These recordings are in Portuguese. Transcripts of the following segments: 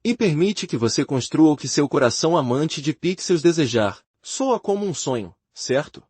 e permite que você construa o que seu coração amante de pixels desejar. Soa como um sonho, certo?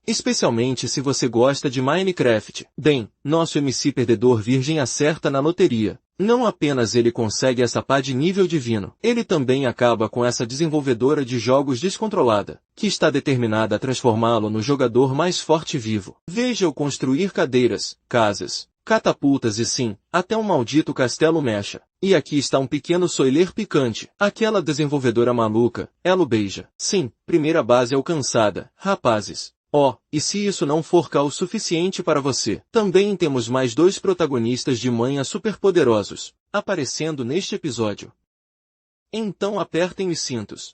Especialmente se você gosta de Minecraft. Bem, nosso MC perdedor virgem acerta na loteria. Não apenas ele consegue essa pá de nível divino, ele também acaba com essa desenvolvedora de jogos descontrolada, que está determinada a transformá-lo no jogador mais forte vivo. Veja-o construir cadeiras, casas, catapultas e sim, até um maldito castelo mecha. E aqui está um pequeno spoiler picante. Aquela desenvolvedora maluca, ela o beija. Sim, primeira base alcançada, rapazes. Oh, e se isso não for caos suficiente para você? Também temos mais 2 protagonistas de manha superpoderosos, aparecendo neste episódio. Então apertem os cintos.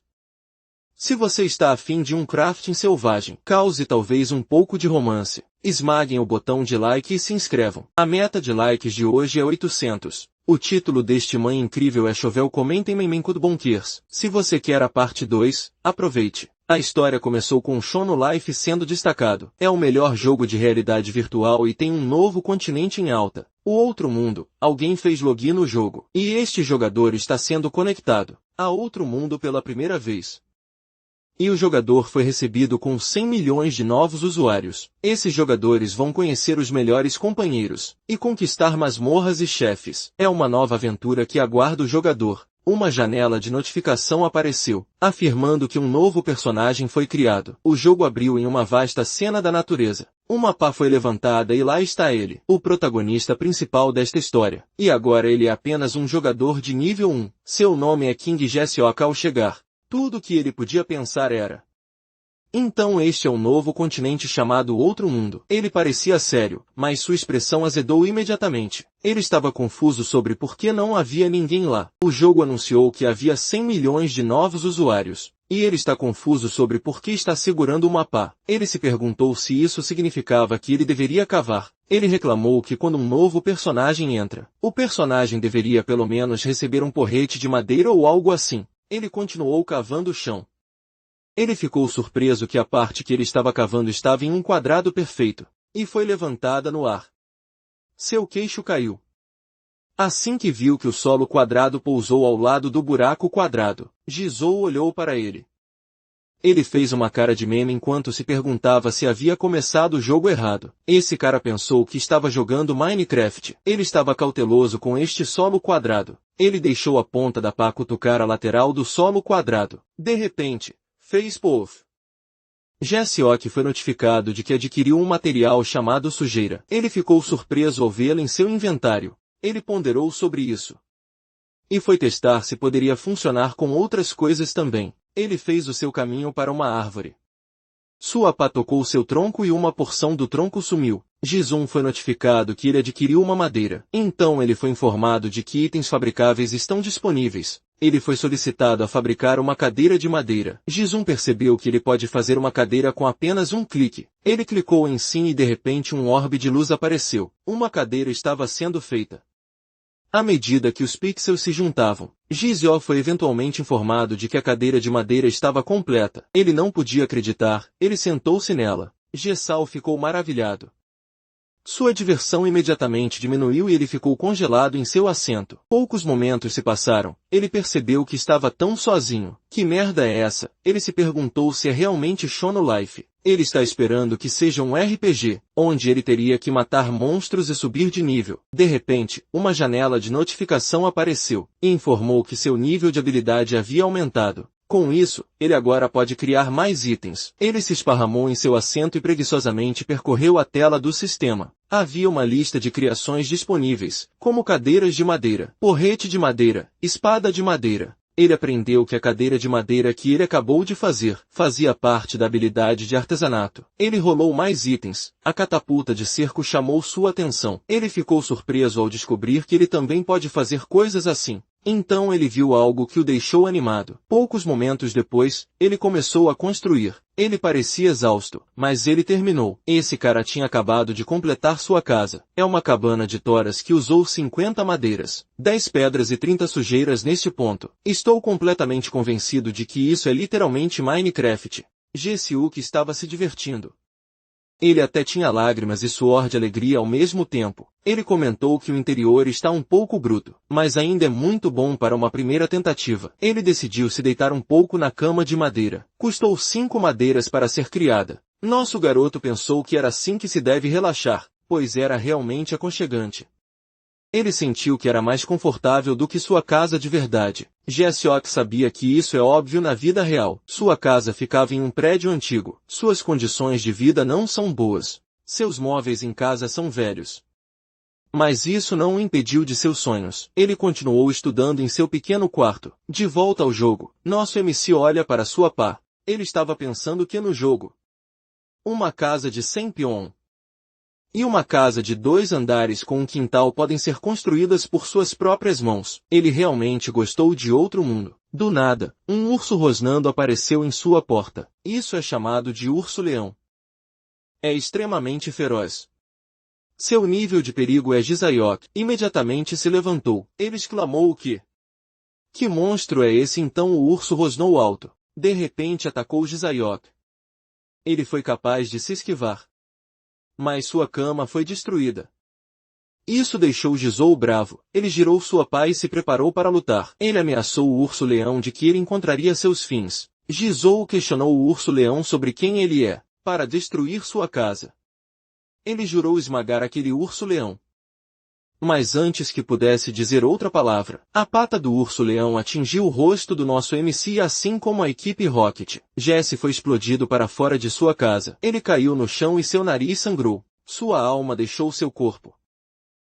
Se você está afim de um crafting selvagem, caos e talvez um pouco de romance, esmaguem o botão de like e se inscrevam. A meta de likes de hoje é 800. O título deste Mãe Incrível é Chovel Comentem Memenco do Bonkers. Se você quer a parte 2, aproveite. A história começou com Shono Life sendo destacado. É o melhor jogo de realidade virtual e tem um novo continente em alta. O outro mundo, alguém fez login no jogo. E este jogador está sendo conectado a outro mundo pela primeira vez. E o jogador foi recebido com 100 milhões de novos usuários. Esses jogadores vão conhecer os melhores companheiros e conquistar masmorras e chefes. É uma nova aventura que aguarda o jogador. Uma janela de notificação apareceu, afirmando que um novo personagem foi criado. O jogo abriu em uma vasta cena da natureza. Uma pá foi levantada e lá está ele, o protagonista principal desta história. E agora ele é apenas um jogador de nível 1. Seu nome é King Jessioka. Ao chegar, tudo o que ele podia pensar era: então este é o novo continente chamado Outro Mundo. Ele parecia sério, mas sua expressão azedou imediatamente. Ele estava confuso sobre por que não havia ninguém lá. O jogo anunciou que havia 100 milhões de novos usuários. E ele está confuso sobre por que está segurando uma pá. Ele se perguntou se isso significava que ele deveria cavar. Ele reclamou que quando um novo personagem entra, o personagem deveria pelo menos receber um porrete de madeira ou algo assim. Ele continuou cavando o chão. Ele ficou surpreso que a parte que ele estava cavando estava em um quadrado perfeito, e foi levantada no ar. Seu queixo caiu. Assim que viu que o solo quadrado pousou ao lado do buraco quadrado, Jizou olhou para ele. Ele fez uma cara de meme enquanto se perguntava se havia começado o jogo errado. Esse cara pensou que estava jogando Minecraft. Ele estava cauteloso com este solo quadrado. Ele deixou a ponta da pá cutucar a lateral do solo quadrado. De repente, fez pof. Jessioka foi notificado de que adquiriu um material chamado sujeira. Ele ficou surpreso ao vê-la em seu inventário. Ele ponderou sobre isso. E foi testar se poderia funcionar com outras coisas também. Ele fez o seu caminho para uma árvore. Sua pá tocou seu tronco e uma porção do tronco sumiu. Jizun foi notificado que ele adquiriu uma madeira. Então ele foi informado de que itens fabricáveis estão disponíveis. Ele foi solicitado a fabricar uma cadeira de madeira. Jizun percebeu que ele pode fazer uma cadeira com apenas um clique. Ele clicou em sim e de repente um orbe de luz apareceu. Uma cadeira estava sendo feita. À medida que os pixels se juntavam, Jizoo foi eventualmente informado de que a cadeira de madeira estava completa. Ele não podia acreditar, ele sentou-se nela. Jessal ficou maravilhado. Sua diversão imediatamente diminuiu e ele ficou congelado em seu assento. Poucos momentos se passaram, ele percebeu que estava tão sozinho. Que merda é essa? Ele se perguntou se é realmente Shono Life. Ele está esperando que seja um RPG, onde ele teria que matar monstros e subir de nível. De repente, uma janela de notificação apareceu, e informou que seu nível de habilidade havia aumentado. Com isso, ele agora pode criar mais itens. Ele se esparramou em seu assento e preguiçosamente percorreu a tela do sistema. Havia uma lista de criações disponíveis, como cadeiras de madeira, porrete de madeira, espada de madeira. Ele aprendeu que a cadeira de madeira que ele acabou de fazer fazia parte da habilidade de artesanato. Ele rolou mais itens. A catapulta de cerco chamou sua atenção. Ele ficou surpreso ao descobrir que ele também pode fazer coisas assim. Então ele viu algo que o deixou animado. Poucos momentos depois, ele começou a construir. Ele parecia exausto, mas ele terminou. Esse cara tinha acabado de completar sua casa. É uma cabana de toras que usou 50 madeiras, 10 pedras e 30 sujeiras neste ponto. Estou completamente convencido de que isso é literalmente Minecraft. Jessioka estava se divertindo. Ele até tinha lágrimas e suor de alegria ao mesmo tempo. Ele comentou que o interior está um pouco bruto, mas ainda é muito bom para uma primeira tentativa. Ele decidiu se deitar um pouco na cama de madeira. Custou 5 madeiras para ser criada. Nosso garoto pensou que era assim que se deve relaxar, pois era realmente aconchegante. Ele sentiu que era mais confortável do que sua casa de verdade. Jesse-Ok sabia que isso é óbvio na vida real. Sua casa ficava em um prédio antigo. Suas condições de vida não são boas. Seus móveis em casa são velhos. Mas isso não o impediu de seus sonhos. Ele continuou estudando em seu pequeno quarto. De volta ao jogo, nosso MC olha para sua pá. Ele estava pensando que no jogo, uma casa de 100 peão e uma casa de 2 andares com um quintal podem ser construídas por suas próprias mãos. Ele realmente gostou de outro mundo. Do nada, um urso rosnando apareceu em sua porta. Isso é chamado de urso-leão. É extremamente feroz. Seu nível de perigo é Jesse-Ok. Imediatamente se levantou. Ele exclamou o quê? Que monstro é esse? Então o urso rosnou alto. De repente atacou Jesse-Ok. Ele foi capaz de se esquivar. Mas sua cama foi destruída. Isso deixou Jizou bravo. Ele girou sua pá e se preparou para lutar. Ele ameaçou o urso-leão de que ele encontraria seus fins. Jizou questionou o urso-leão sobre quem ele é, para destruir sua casa. Ele jurou esmagar aquele urso-leão. Mas antes que pudesse dizer outra palavra, a pata do urso-leão atingiu o rosto do nosso MC assim como a equipe Rocket. Jesse foi explodido para fora de sua casa. Ele caiu no chão e seu nariz sangrou. Sua alma deixou seu corpo.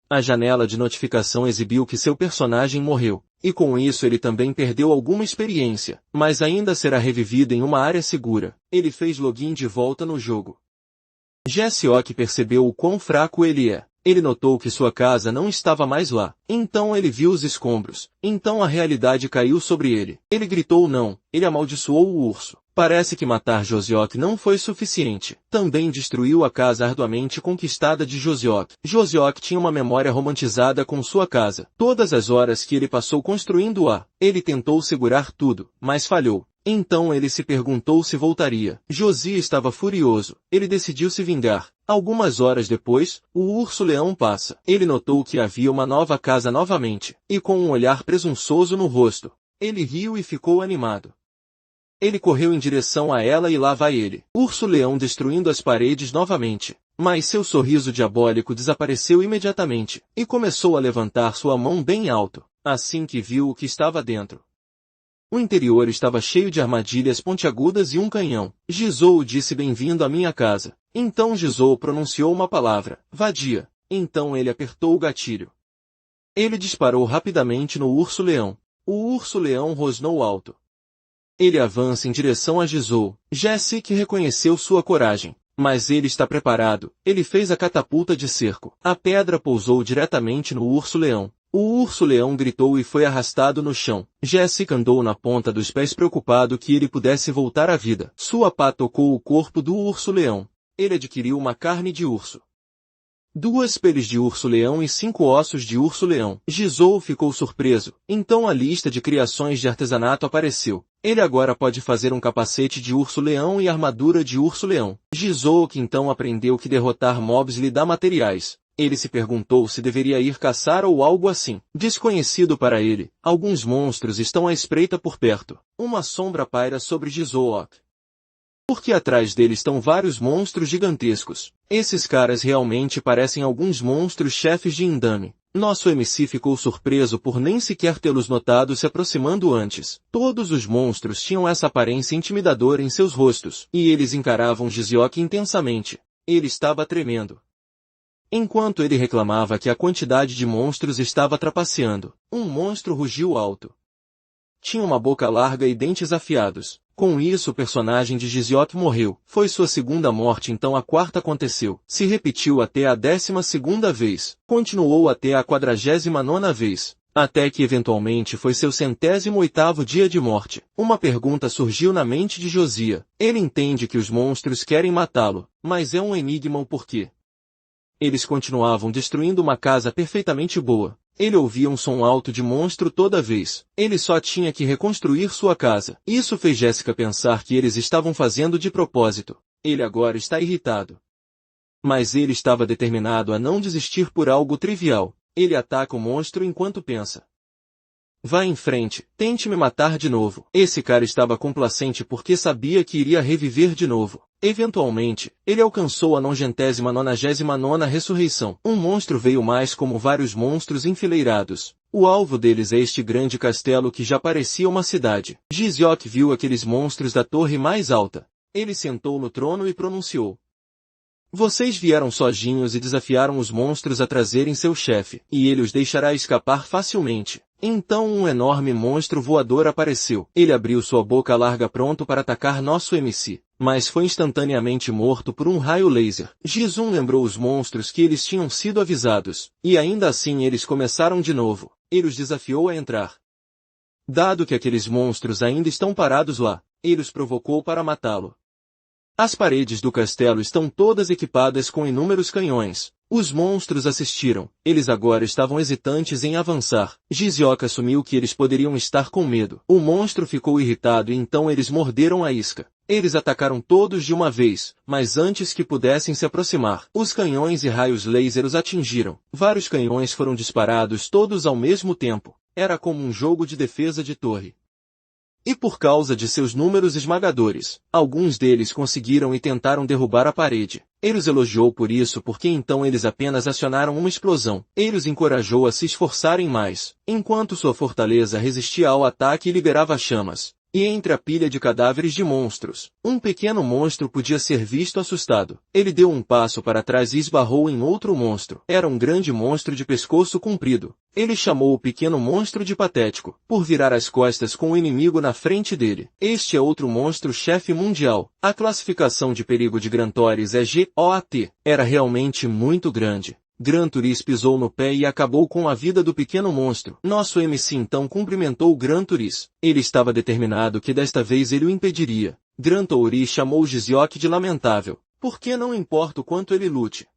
A janela de notificação exibiu que seu personagem morreu. E com isso ele também perdeu alguma experiência, mas ainda será revivido em uma área segura. Ele fez login de volta no jogo. Jesse-Ok percebeu o quão fraco ele é. Ele notou que sua casa não estava mais lá. Então ele viu os escombros. Então a realidade caiu sobre ele. Ele gritou não. Ele amaldiçoou o urso. Parece que matar Jesse-Ok não foi suficiente. Também destruiu a casa arduamente conquistada de Jesse-Ok. Jesse-Ok tinha uma memória romantizada com sua casa. Todas as horas que ele passou construindo-a, ele tentou segurar tudo, mas falhou. Então ele se perguntou se voltaria. Josie estava furioso. Ele decidiu se vingar. Algumas horas depois, o urso-leão passa. Ele notou que havia uma nova casa novamente, e com um olhar presunçoso no rosto. Ele riu e ficou animado. Ele correu em direção a ela e lá vai ele. Urso-leão destruindo as paredes novamente. Mas seu sorriso diabólico desapareceu imediatamente, e começou a levantar sua mão bem alto, assim que viu o que estava dentro. O interior estava cheio de armadilhas pontiagudas e um canhão. Jizou disse bem-vindo à minha casa. Então Jizou pronunciou uma palavra, vadia. Então ele apertou o gatilho. Ele disparou rapidamente no urso-leão. O urso-leão rosnou alto. Ele avança em direção a Jizou. Jesse-Ok reconheceu sua coragem. Mas ele está preparado. Ele fez a catapulta de cerco. A pedra pousou diretamente no urso-leão. O urso-leão gritou e foi arrastado no chão. Jesse-Ok andou na ponta dos pés preocupado que ele pudesse voltar à vida. Sua pá tocou o corpo do urso-leão. Ele adquiriu uma carne de urso, 2 peles de urso-leão e 5 ossos de urso-leão. Jizou ficou surpreso. Então a lista de criações de artesanato apareceu. Ele agora pode fazer um capacete de urso-leão e armadura de urso-leão. Jizou então aprendeu que derrotar mobs lhe dá materiais. Ele se perguntou se deveria ir caçar ou algo assim. Desconhecido para ele, alguns monstros estão à espreita por perto. Uma sombra paira sobre Jizou-Ok. Porque atrás dele estão vários monstros gigantescos. Esses caras realmente parecem alguns monstros chefes de Indame. Nosso MC ficou surpreso por nem sequer tê-los notado se aproximando antes. Todos os monstros tinham essa aparência intimidadora em seus rostos, e eles encaravam Jesse-Ok intensamente. Ele estava tremendo. Enquanto ele reclamava que a quantidade de monstros estava trapaceando, um monstro rugiu alto. Tinha uma boca larga e dentes afiados. Com isso o personagem de Jesse-Ok morreu. Foi sua segunda morte, então a quarta aconteceu. Se repetiu até a 12ª vez. Continuou até a 49ª vez. Até que eventualmente foi seu 108º dia de morte. Uma pergunta surgiu na mente de Josiah. Ele entende que os monstros querem matá-lo, mas é um enigma o porquê. Eles continuavam destruindo uma casa perfeitamente boa. Ele ouvia um som alto de monstro toda vez. Ele só tinha que reconstruir sua casa. Isso fez Jessica pensar que eles estavam fazendo de propósito. Ele agora está irritado. Mas ele estava determinado a não desistir por algo trivial. Ele ataca o monstro enquanto pensa. Vá em frente, tente me matar de novo. Esse cara estava complacente porque sabia que iria reviver de novo. Eventualmente, ele alcançou a 99ª ressurreição. Um monstro veio mais como vários monstros enfileirados. O alvo deles é este grande castelo que já parecia uma cidade. Giziok viu aqueles monstros da torre mais alta. Ele sentou no trono e pronunciou. Vocês vieram sozinhos e desafiaram os monstros a trazerem seu chefe, e ele os deixará escapar facilmente. Então um enorme monstro voador apareceu. Ele abriu sua boca larga pronto para atacar nosso MC, mas foi instantaneamente morto por um raio laser. Jizun lembrou os monstros que eles tinham sido avisados, e ainda assim eles começaram de novo. Ele os desafiou a entrar. Dado que aqueles monstros ainda estão parados lá, ele os provocou para matá-lo. As paredes do castelo estão todas equipadas com inúmeros canhões. Os monstros assistiram. Eles agora estavam hesitantes em avançar. Giziok assumiu que eles poderiam estar com medo. O monstro ficou irritado e então eles morderam a isca. Eles atacaram todos de uma vez, mas antes que pudessem se aproximar, os canhões e raios laser os atingiram. Vários canhões foram disparados todos ao mesmo tempo. Era como um jogo de defesa de torre. E por causa de seus números esmagadores, alguns deles conseguiram e tentaram derrubar a parede. Ele os elogiou por isso porque então eles apenas acionaram uma explosão. Ele os encorajou a se esforçarem mais, enquanto sua fortaleza resistia ao ataque e liberava chamas. E entre a pilha de cadáveres de monstros, um pequeno monstro podia ser visto assustado. Ele deu um passo para trás e esbarrou em outro monstro. Era um grande monstro de pescoço comprido. Ele chamou o pequeno monstro de patético, por virar as costas com o inimigo na frente dele. Este é outro monstro-chefe mundial. A classificação de perigo de Grantores é GOAT. Era realmente muito grande. Grantores pisou no pé e acabou com a vida do pequeno monstro. Nosso MC então cumprimentou Grantores. Ele estava determinado que desta vez ele o impediria. Grantores chamou Giziok de lamentável. Porque não importa o quanto ele lute.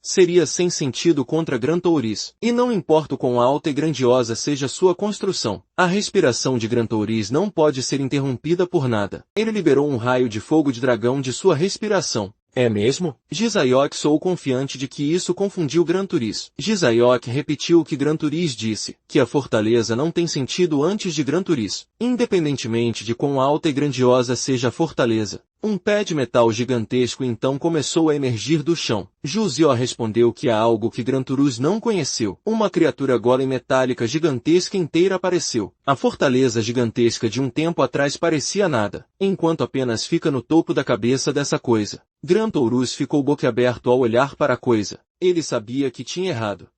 Seria sem sentido contra Grantores. E não importa o quão alta e grandiosa seja sua construção. A respiração de Grantores não pode ser interrompida por nada. Ele liberou um raio de fogo de dragão de sua respiração. É mesmo? Giziok soou confiante de que isso confundiu Grantores. Giziok repetiu o que Grantores disse, que a fortaleza não tem sentido antes de Grantores, independentemente de quão alta e grandiosa seja a fortaleza. Um pé de metal gigantesco então começou a emergir do chão. Juzio respondeu que há algo que Grantores não conheceu. Uma criatura golem metálica gigantesca inteira apareceu. A fortaleza gigantesca de um tempo atrás parecia nada, enquanto apenas fica no topo da cabeça dessa coisa. Grantores ficou boquiaberto ao olhar para a coisa. Ele sabia que tinha errado.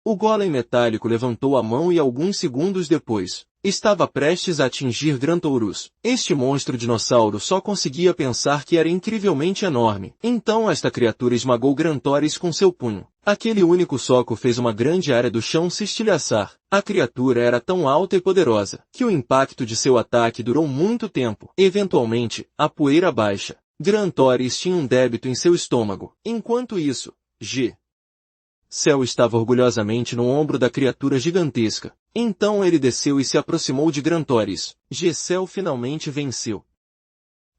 O golem metálico levantou a mão e alguns segundos depois, estava prestes a atingir Grantores. Este monstro dinossauro só conseguia pensar que era incrivelmente enorme. Então esta criatura esmagou Grantores com seu punho. Aquele único soco fez uma grande área do chão se estilhaçar. A criatura era tão alta e poderosa, que o impacto de seu ataque durou muito tempo. Eventualmente, a poeira baixa. Grantores tinha um débito em seu estômago. Enquanto isso, Cell estava orgulhosamente no ombro da criatura gigantesca. Então ele desceu e se aproximou de Grantores. Cell finalmente venceu.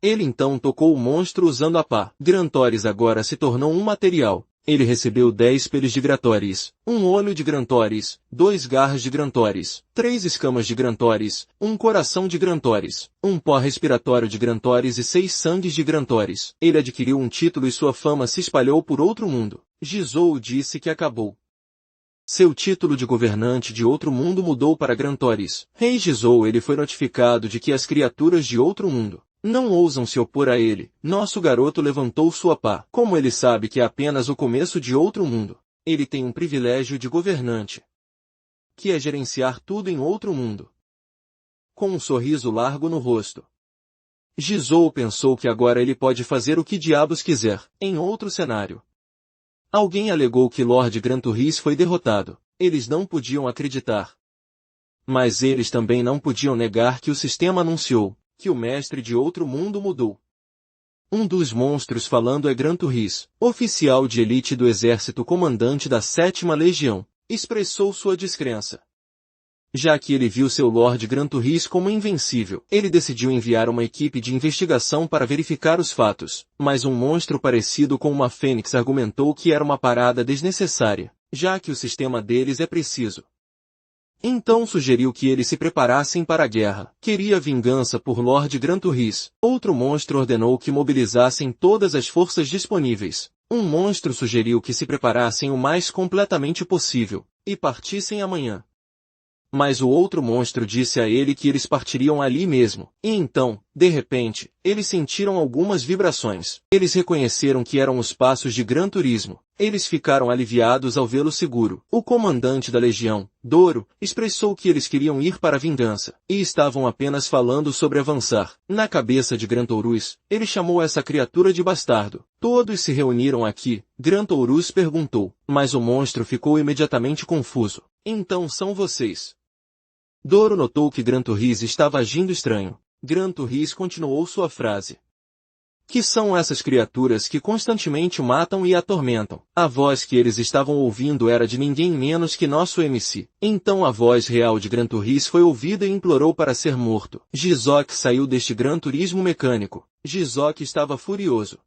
Ele então tocou o monstro usando a pá. Grantores agora se tornou um material. Ele recebeu 10 pelos de Grantores, um olho de Grantores, 2 garras de Grantores, 3 escamas de Grantores, um coração de Grantores, um pó respiratório de Grantores e 6 sangues de Grantores. Ele adquiriu um título e sua fama se espalhou por outro mundo. Jizou disse que acabou. Seu título de governante de outro mundo mudou para Grantores. Rei Jizou ele foi notificado de que as criaturas de outro mundo não ousam se opor a ele. Nosso garoto levantou sua pá. Como ele sabe que é apenas o começo de outro mundo, ele tem um privilégio de governante, que é gerenciar tudo em outro mundo. Com um sorriso largo no rosto, Jizou pensou que agora ele pode fazer o que diabos quiser. Em outro cenário, alguém alegou que Lord Grantores foi derrotado. Eles não podiam acreditar. Mas eles também não podiam negar que o sistema anunciou que o mestre de outro mundo mudou. Um dos monstros falando é Grantores, oficial de elite do exército comandante da 7ª Legião, expressou sua descrença. Já que ele viu seu Lord Granturris como invencível, ele decidiu enviar uma equipe de investigação para verificar os fatos. Mas um monstro parecido com uma fênix argumentou que era uma parada desnecessária, já que o sistema deles é preciso. Então sugeriu que eles se preparassem para a guerra. Queria vingança por Lord Granturris. Outro monstro ordenou que mobilizassem todas as forças disponíveis. Um monstro sugeriu que se preparassem o mais completamente possível, e partissem amanhã. Mas o outro monstro disse a ele que eles partiriam ali mesmo. E então, de repente, eles sentiram algumas vibrações. Eles reconheceram que eram os passos de Gran Turismo. Eles ficaram aliviados ao vê-lo seguro. O comandante da legião, Doro, expressou que eles queriam ir para a vingança, e estavam apenas falando sobre avançar. Na cabeça de Gran Tourus, ele chamou essa criatura de bastardo. Todos se reuniram aqui, Gran Tourus perguntou, mas o monstro ficou imediatamente confuso. Então são vocês. Doro notou que Granturris estava agindo estranho. Granturris continuou sua frase. Que são essas criaturas que constantemente o matam e atormentam? A voz que eles estavam ouvindo era de ninguém menos que nosso MC. Então a voz real de Granturris foi ouvida e implorou para ser morto. Jizok saiu deste Gran Turismo mecânico. Jizok estava furioso,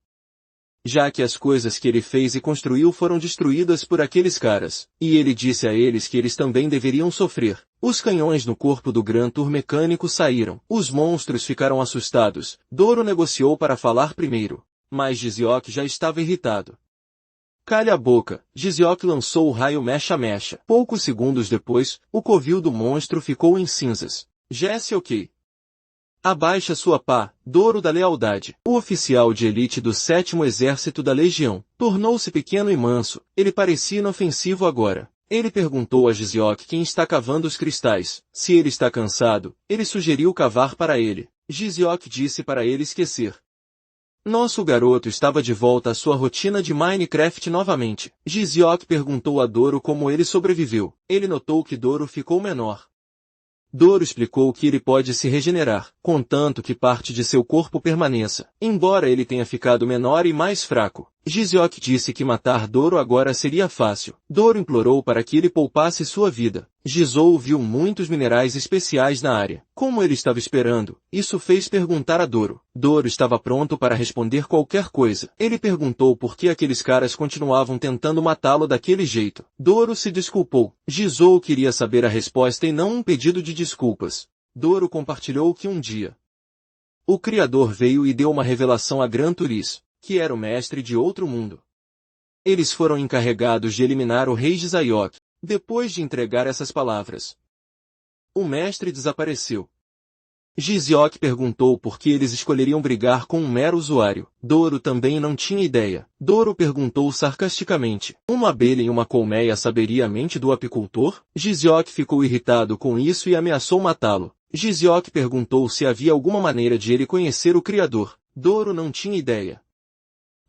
já que as coisas que ele fez e construiu foram destruídas por aqueles caras, e ele disse a eles que eles também deveriam sofrer. Os canhões no corpo do Gran Tour mecânico saíram. Os monstros ficaram assustados. Doro negociou para falar primeiro, mas Jizok já estava irritado. Calha a boca. Jizok lançou o raio mecha-mecha. Poucos segundos depois, o covil do monstro ficou em cinzas. Jesse ok. Abaixa sua pá, Doro da lealdade. O oficial de elite do 7º exército da legião tornou-se pequeno e manso. Ele parecia inofensivo agora. Ele perguntou a Jizok quem está cavando os cristais. Se ele está cansado, ele sugeriu cavar para ele. Jizok disse para ele esquecer. Nosso garoto estava de volta à sua rotina de Minecraft novamente. Jizok perguntou a Doro como ele sobreviveu. Ele notou que Doro ficou menor. Doro explicou que ele pode se regenerar, contanto que parte de seu corpo permaneça, embora ele tenha ficado menor e mais fraco. Jizok disse que matar Doro agora seria fácil. Doro implorou para que ele poupasse sua vida. Jizou viu muitos minerais especiais na área. Como ele estava esperando, isso fez perguntar a Doro. Doro estava pronto para responder qualquer coisa. Ele perguntou por que aqueles caras continuavam tentando matá-lo daquele jeito. Doro se desculpou. Jizou queria saber a resposta e não um pedido de desculpas. Doro compartilhou que um dia o Criador veio e deu uma revelação a Gran Turis, que era o mestre de outro mundo. Eles foram encarregados de eliminar o rei de Zayok. Depois de entregar essas palavras, o mestre desapareceu. Jizok perguntou por que eles escolheriam brigar com um mero usuário. Doro também não tinha ideia. Doro perguntou sarcasticamente. Uma abelha em uma colmeia saberia a mente do apicultor? Jizok ficou irritado com isso e ameaçou matá-lo. Jizok perguntou se havia alguma maneira de ele conhecer o Criador. Doro não tinha ideia.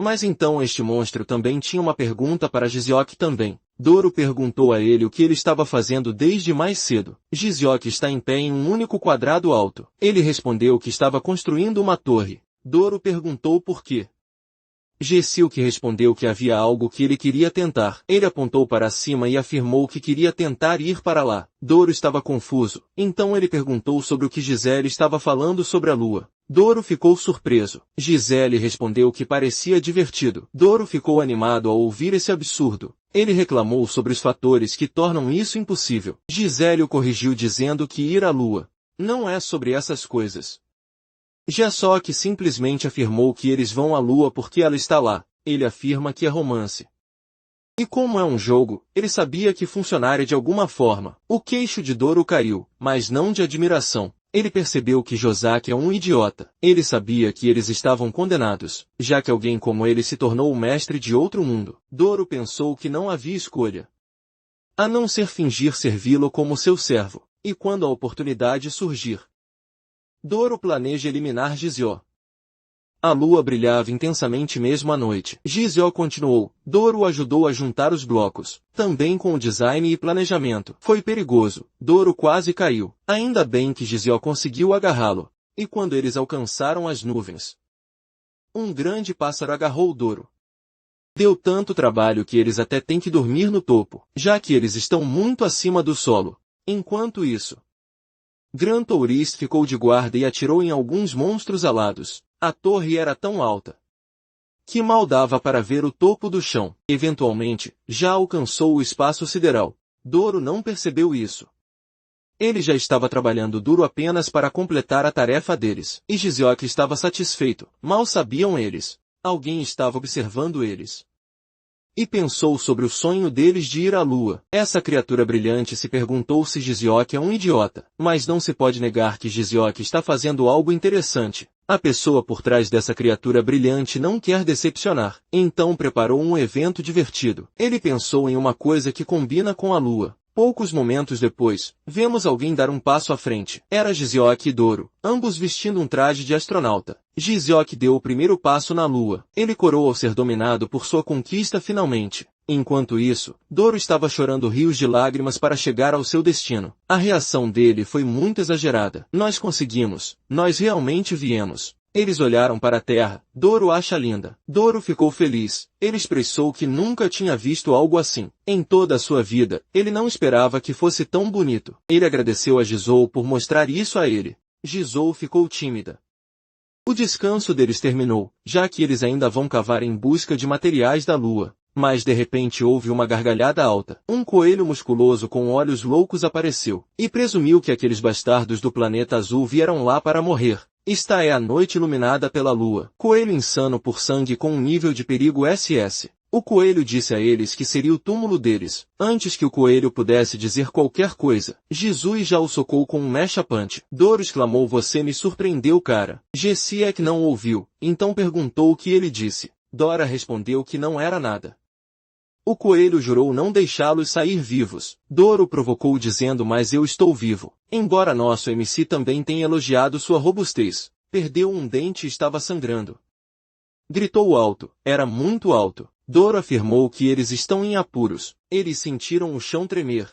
Mas então este monstro também tinha uma pergunta para Jizok também. Doro perguntou a ele o que ele estava fazendo desde mais cedo. Jizok está em pé em um único quadrado alto. Ele respondeu que estava construindo uma torre. Doro perguntou por quê. Jessilk respondeu que havia algo que ele queria tentar. Ele apontou para cima e afirmou que queria tentar ir para lá. Doro estava confuso. Então ele perguntou sobre o que Gisele estava falando sobre a lua. Doro ficou surpreso. Gisele respondeu que parecia divertido. Doro ficou animado ao ouvir esse absurdo. Ele reclamou sobre os fatores que tornam isso impossível. Gisele o corrigiu dizendo que ir à lua não é sobre essas coisas. Jessok simplesmente afirmou que eles vão à lua porque ela está lá. Ele afirma que é romance. E como é um jogo, ele sabia que funcionaria de alguma forma. O queixo de Doro caiu, mas não de admiração. Ele percebeu que Josaki é um idiota. Ele sabia que eles estavam condenados, já que alguém como ele se tornou o mestre de outro mundo. Doro pensou que não havia escolha, a não ser fingir servi-lo como seu servo. E quando a oportunidade surgir, Doro planeja eliminar Jizyo. A lua brilhava intensamente mesmo à noite. Jizyo continuou. Doro ajudou a juntar os blocos, também com o design e planejamento. Foi perigoso. Doro quase caiu. Ainda bem que Jizyo conseguiu agarrá-lo. E quando eles alcançaram as nuvens, um grande pássaro agarrou Doro. Deu tanto trabalho que eles até têm que dormir no topo, já que eles estão muito acima do solo. Enquanto isso, Gran Tourist ficou de guarda e atirou em alguns monstros alados. A torre era tão alta que mal dava para ver o topo do chão. Eventualmente, já alcançou o espaço sideral. Doro não percebeu isso. Ele já estava trabalhando duro apenas para completar a tarefa deles. E Giziok estava satisfeito. Mal sabiam eles. Alguém estava observando eles. E pensou sobre o sonho deles de ir à lua. Essa criatura brilhante se perguntou se Giziok é um idiota. Mas não se pode negar que Giziok está fazendo algo interessante. A pessoa por trás dessa criatura brilhante não quer decepcionar. Então preparou um evento divertido. Ele pensou em uma coisa que combina com a lua. Poucos momentos depois, vemos alguém dar um passo à frente. Era Giziok e Doro, ambos vestindo um traje de astronauta. Giziok deu o primeiro passo na lua. Ele corou ao ser dominado por sua conquista finalmente. Enquanto isso, Doro estava chorando rios de lágrimas para chegar ao seu destino. A reação dele foi muito exagerada. Nós conseguimos. Nós realmente viemos. Eles olharam para a terra. Doro acha linda. Doro ficou feliz. Ele expressou que nunca tinha visto algo assim. Em toda a sua vida, ele não esperava que fosse tão bonito. Ele agradeceu a Jizou por mostrar isso a ele. Jizou ficou tímida. O descanso deles terminou, já que eles ainda vão cavar em busca de materiais da lua. Mas de repente houve uma gargalhada alta. Um coelho musculoso com olhos loucos apareceu. E presumiu que aqueles bastardos do planeta azul vieram lá para morrer. Esta é a noite iluminada pela lua. Coelho insano por sangue com um nível de perigo SS. O coelho disse a eles que seria o túmulo deles. Antes que o coelho pudesse dizer qualquer coisa, Jizui já o socou com um mecha punch. Doro exclamou: "Você me surpreendeu, cara." Jessiek não ouviu, então perguntou o que ele disse. Dora respondeu que não era nada. O coelho jurou não deixá-los sair vivos. Doro provocou dizendo: "Mas eu estou vivo." Embora nosso MC também tenha elogiado sua robustez, perdeu um dente e estava sangrando. Gritou alto. Era muito alto. Doro afirmou que eles estão em apuros. Eles sentiram o chão tremer.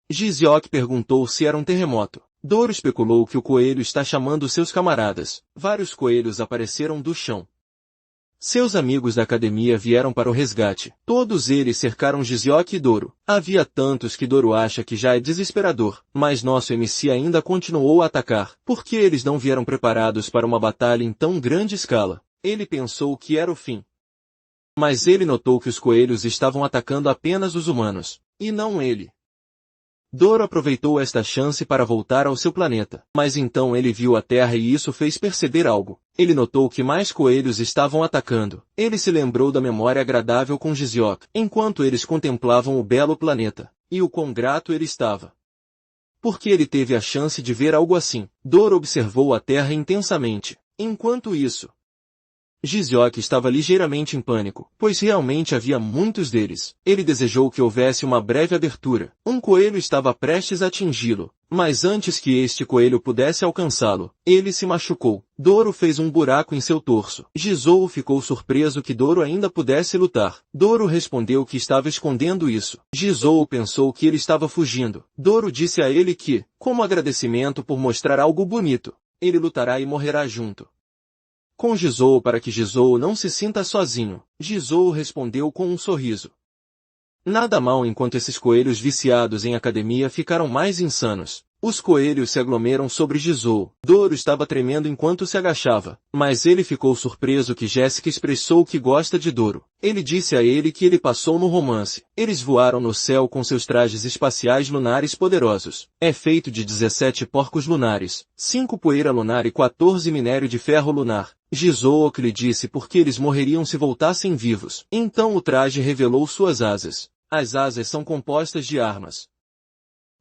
Giziok perguntou se era um terremoto. Doro especulou que o coelho está chamando seus camaradas. Vários coelhos apareceram do chão. Seus amigos da academia vieram para o resgate. Todos eles cercaram Giziok e Doro. Havia tantos que Doro acha que já é desesperador, mas nosso MC ainda continuou a atacar. Por que eles não vieram preparados para uma batalha em tão grande escala? Ele pensou que era o fim. Mas ele notou que os coelhos estavam atacando apenas os humanos, e não ele. Doro aproveitou esta chance para voltar ao seu planeta. Mas então ele viu a Terra e isso fez perceber algo. Ele notou que mais coelhos estavam atacando. Ele se lembrou da memória agradável com Giziok, enquanto eles contemplavam o belo planeta. E o quão grato ele estava. Porque ele teve a chance de ver algo assim. Doro observou a Terra intensamente. Enquanto isso, Giziok estava ligeiramente em pânico, pois realmente havia muitos deles. Ele desejou que houvesse uma breve abertura. Um coelho estava prestes a atingi-lo, mas antes que este coelho pudesse alcançá-lo, ele se machucou. Doro fez um buraco em seu torso. Jizou ficou surpreso que Doro ainda pudesse lutar. Doro respondeu que estava escondendo isso. Jizou pensou que ele estava fugindo. Doro disse a ele que, como agradecimento por mostrar algo bonito, ele lutará e morrerá junto com Jizou para que Jizou não se sinta sozinho. Jizou respondeu com um sorriso. Nada mal enquanto esses coelhos viciados em academia ficaram mais insanos. Os coelhos se aglomeram sobre Jizou. Doro estava tremendo enquanto se agachava, mas ele ficou surpreso que Jessica expressou que gosta de Doro. Ele disse a ele que ele passou no romance. Eles voaram no céu com seus trajes espaciais lunares poderosos. É feito de 17 porcos lunares, 5 poeira lunar e 14 minério de ferro lunar. Jizook lhe disse porque eles morreriam se voltassem vivos. Então o traje revelou suas asas. As asas são compostas de armas.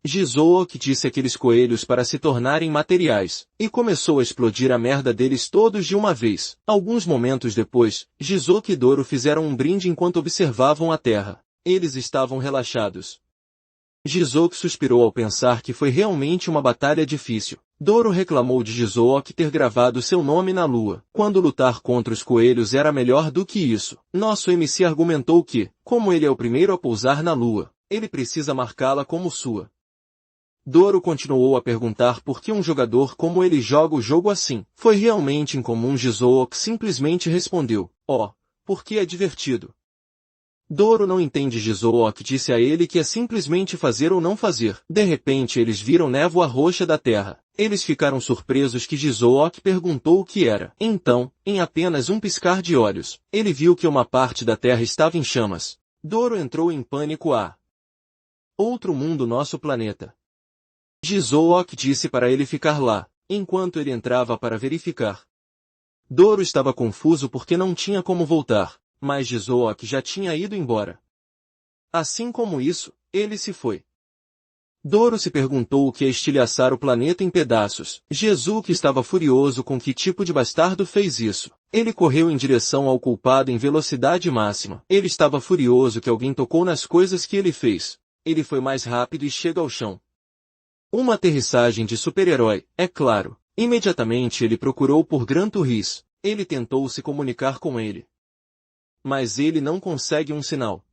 Jizook disse àqueles coelhos para se tornarem materiais, e começou a explodir a merda deles todos de uma vez. Alguns momentos depois, Jizook e Doro fizeram um brinde enquanto observavam a terra. Eles estavam relaxados. Jizook suspirou ao pensar que foi realmente uma batalha difícil. Doro reclamou de Jizook ter gravado seu nome na lua, quando lutar contra os coelhos era melhor do que isso. Nosso MC argumentou que, como ele é o primeiro a pousar na lua, ele precisa marcá-la como sua. Doro continuou a perguntar por que um jogador como ele joga o jogo assim. Foi realmente incomum. Jizook simplesmente respondeu, porque é divertido. Doro não entende. Jizook disse a ele que é simplesmente fazer ou não fazer. De repente eles viram névoa roxa da terra. Eles ficaram surpresos que Jizook perguntou o que era. Então, em apenas um piscar de olhos, ele viu que uma parte da terra estava em chamas. Doro entrou em pânico. Outro mundo, nosso planeta. Jizook disse para ele ficar lá, enquanto ele entrava para verificar. Doro estava confuso porque não tinha como voltar, mas Jizook já tinha ido embora. Assim como isso, ele se foi. Doro se perguntou o que é estilhaçar o planeta em pedaços. Jizook estava furioso com que tipo de bastardo fez isso. Ele correu em direção ao culpado em velocidade máxima. Ele estava furioso que alguém tocou nas coisas que ele fez. Ele foi mais rápido e chega ao chão. Uma aterrissagem de super-herói, é claro. Imediatamente ele procurou por Gran Turismo. Ele tentou se comunicar com ele. Mas ele não consegue um sinal.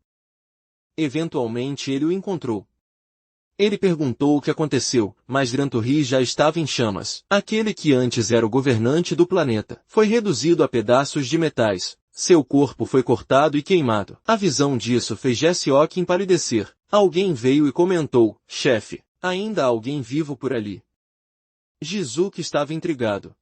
Eventualmente ele o encontrou. Ele perguntou o que aconteceu, mas Gran Turismo já estava em chamas. Aquele que antes era o governante do planeta foi reduzido a pedaços de metais. Seu corpo foi cortado e queimado. A visão disso fez Jizook empalidecer. Alguém veio e comentou, chefe, ainda há alguém vivo por ali. Jizook estava intrigado.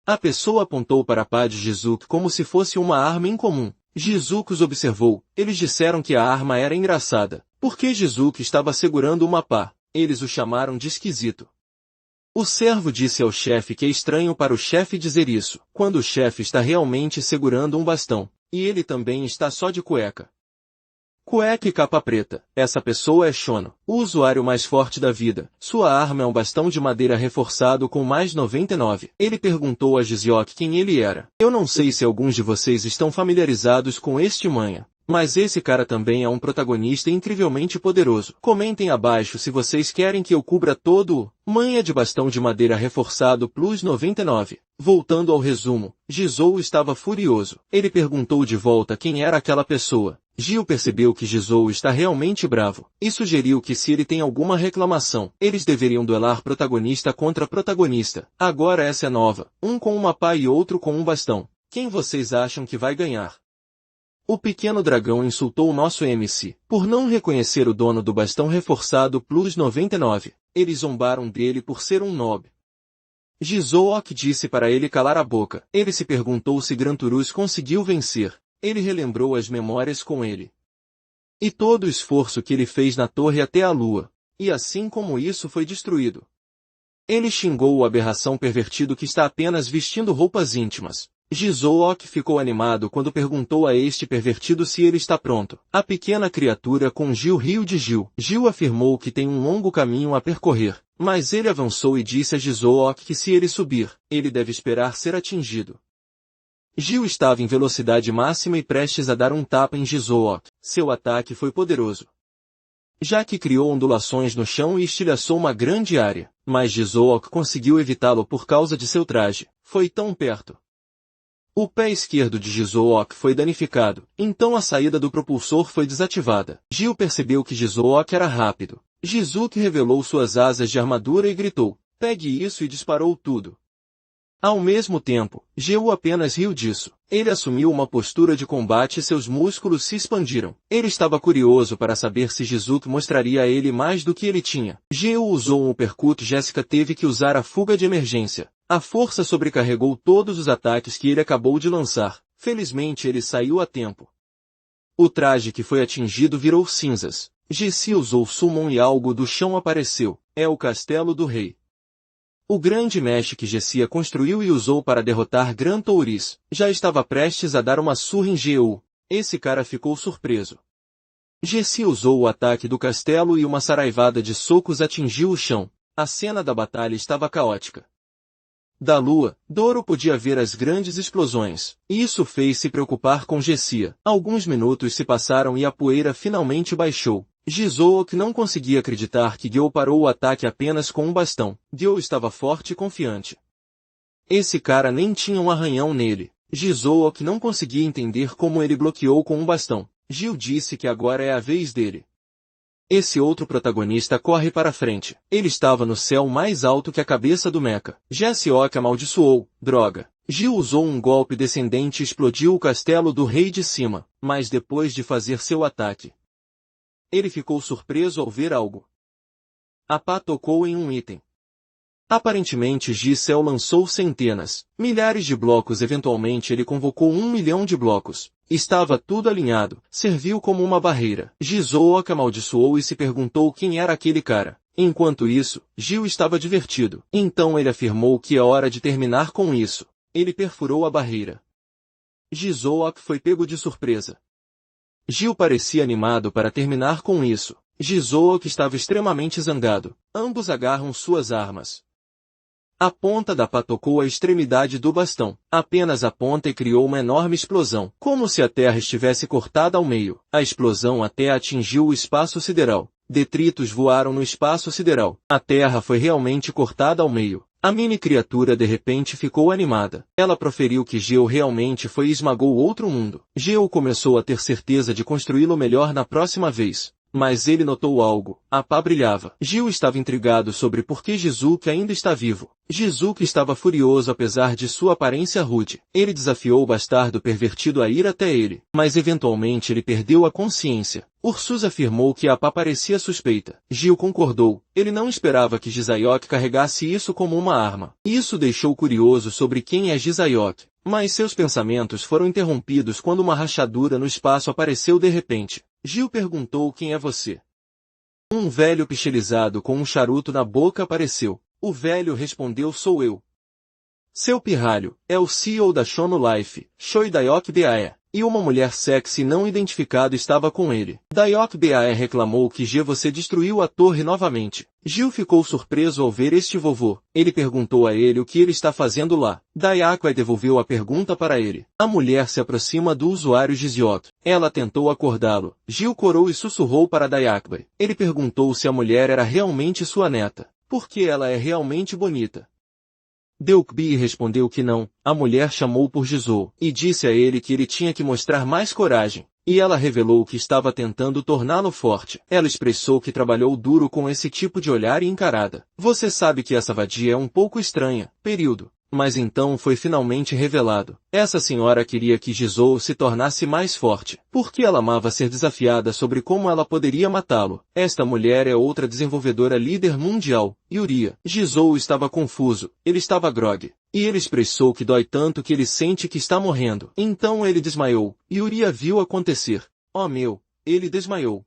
A pessoa apontou para a pá de Jizook como se fosse uma arma incomum. Jizook os observou. Eles disseram que a arma era engraçada. Porque Jizook estava segurando uma pá. Eles o chamaram de esquisito. O servo disse ao chefe que é estranho para o chefe dizer isso, quando o chefe está realmente segurando um bastão. E ele também está só de cueca. Cueca e capa preta. Essa pessoa é Shono, o usuário mais forte da vida. Sua arma é um bastão de madeira reforçado com mais 99. Ele perguntou a Jizook quem ele era. Eu não sei se alguns de vocês estão familiarizados com este manha, mas esse cara também é um protagonista incrivelmente poderoso. Comentem abaixo se vocês querem que eu cubra todo o manha de bastão de madeira reforçado plus 99. Voltando ao resumo, Jizook estava furioso. Ele perguntou de volta quem era aquela pessoa. Gil percebeu que Jizook está realmente bravo, e sugeriu que se ele tem alguma reclamação, eles deveriam duelar protagonista contra protagonista. Agora essa é nova, um com uma pá e outro com um bastão. Quem vocês acham que vai ganhar? O pequeno dragão insultou o nosso MC, por não reconhecer o dono do bastão reforçado plus 99. Eles zombaram dele por ser um noob. Jizook disse para ele calar a boca. Ele se perguntou se Gran Turismo conseguiu vencer. Ele relembrou as memórias com ele. E todo o esforço que ele fez na torre até a lua. E assim como isso foi destruído. Ele xingou o aberração pervertido que está apenas vestindo roupas íntimas. Jizook ficou animado quando perguntou a este pervertido se ele está pronto. A pequena criatura com Gil riu de Gil. Gil afirmou que tem um longo caminho a percorrer, mas ele avançou e disse a Jizook que se ele subir, ele deve esperar ser atingido. Gil estava em velocidade máxima e prestes a dar um tapa em Jizook. Seu ataque foi poderoso, já que criou ondulações no chão e estilhaçou uma grande área, mas Jizook conseguiu evitá-lo por causa de seu traje. Foi tão perto. O pé esquerdo de Jizook foi danificado, então a saída do propulsor foi desativada. Gil percebeu que Jizook era rápido. Jizook revelou suas asas de armadura e gritou, pegue isso, e disparou tudo. Ao mesmo tempo, Gil apenas riu disso. Ele assumiu uma postura de combate e seus músculos se expandiram. Ele estava curioso para saber se Jizook mostraria a ele mais do que ele tinha. Gil usou um uppercut. Jessica teve que usar a fuga de emergência. A força sobrecarregou todos os ataques que ele acabou de lançar. Felizmente ele saiu a tempo. O traje que foi atingido virou cinzas. Jessie usou Summon e algo do chão apareceu. É o castelo do rei. O grande mesh que Jessie construiu e usou para derrotar Gran Turismo já estava prestes a dar uma surra em Gil. Esse cara ficou surpreso. Jessie usou o ataque do castelo e uma saraivada de socos atingiu o chão. A cena da batalha estava caótica. Da lua, Doro podia ver as grandes explosões, e isso fez se preocupar com Jessie. Alguns minutos se passaram e a poeira finalmente baixou. Jizook não conseguia acreditar que Gil parou o ataque apenas com um bastão. Gil estava forte e confiante. Esse cara nem tinha um arranhão nele. Jizook não conseguia entender como ele bloqueou com um bastão. Gil disse que agora é a vez dele. Esse outro protagonista corre para frente. Ele estava no céu mais alto que a cabeça do Mecha. Jessiok amaldiçoou. Droga. Gil usou um golpe descendente e explodiu o castelo do rei de cima. Mas depois de fazer seu ataque, ele ficou surpreso ao ver algo. A pá tocou em um item. Aparentemente Gisel lançou centenas, milhares de blocos. Eventualmente ele convocou 1 milhão de blocos. Estava tudo alinhado, serviu como uma barreira. Gizook amaldiçoou e se perguntou quem era aquele cara. Enquanto isso, Gil estava divertido. Então ele afirmou que é hora de terminar com isso. Ele perfurou a barreira. Gizook foi pego de surpresa. Gil parecia animado para terminar com isso. Gizook estava extremamente zangado. Ambos agarram suas armas. A ponta da pá tocou a extremidade do bastão. Apenas a ponta e criou uma enorme explosão, como se a terra estivesse cortada ao meio. A explosão até atingiu o espaço sideral. Detritos voaram no espaço sideral. A terra foi realmente cortada ao meio. A mini criatura de repente ficou animada. Ela proferiu que Geo realmente foi e esmagou outro mundo. Geo começou a ter certeza de construí-lo melhor na próxima vez. Mas ele notou algo. A pá brilhava. Gil estava intrigado sobre por que Jizuki ainda está vivo. Jizuki estava furioso apesar de sua aparência rude. Ele desafiou o bastardo pervertido a ir até ele. Mas eventualmente ele perdeu a consciência. Ursus afirmou que a pá parecia suspeita. Gil concordou. Ele não esperava que Jizayok carregasse isso como uma arma. Isso deixou curioso sobre quem é Jizayok. Mas seus pensamentos foram interrompidos quando uma rachadura no espaço apareceu de repente. Gil perguntou quem é você. Um velho pixelizado com um charuto na boca apareceu. O velho respondeu sou eu. Seu pirralho, é o CEO da Shono Life, Shoi Dayok Bae. E uma mulher sexy não identificada estava com ele. Dayok Bae reclamou que você destruiu a torre novamente. Gil ficou surpreso ao ver este vovô. Ele perguntou a ele o que ele está fazendo lá. Dayakbai devolveu a pergunta para ele. A mulher se aproxima do usuário Jizyok. Ela tentou acordá-lo. Gil corou e sussurrou para Dayakbai. Ele perguntou se a mulher era realmente sua neta. Porque ela é realmente bonita. Deukbi respondeu que não. A mulher chamou por Jizou e disse a ele que ele tinha que mostrar mais coragem. E ela revelou que estava tentando torná-lo forte. Ela expressou que trabalhou duro com esse tipo de olhar e encarada. Você sabe que essa vadia é um pouco estranha. Período. Mas então foi finalmente revelado. Essa senhora queria que Jizou se tornasse mais forte, porque ela amava ser desafiada sobre como ela poderia matá-lo. Esta mulher é outra desenvolvedora líder mundial, Yuria. Jizou estava confuso, ele estava grogue. E ele expressou que dói tanto que ele sente que está morrendo. Então ele desmaiou. Yuria viu acontecer. Oh meu, ele desmaiou.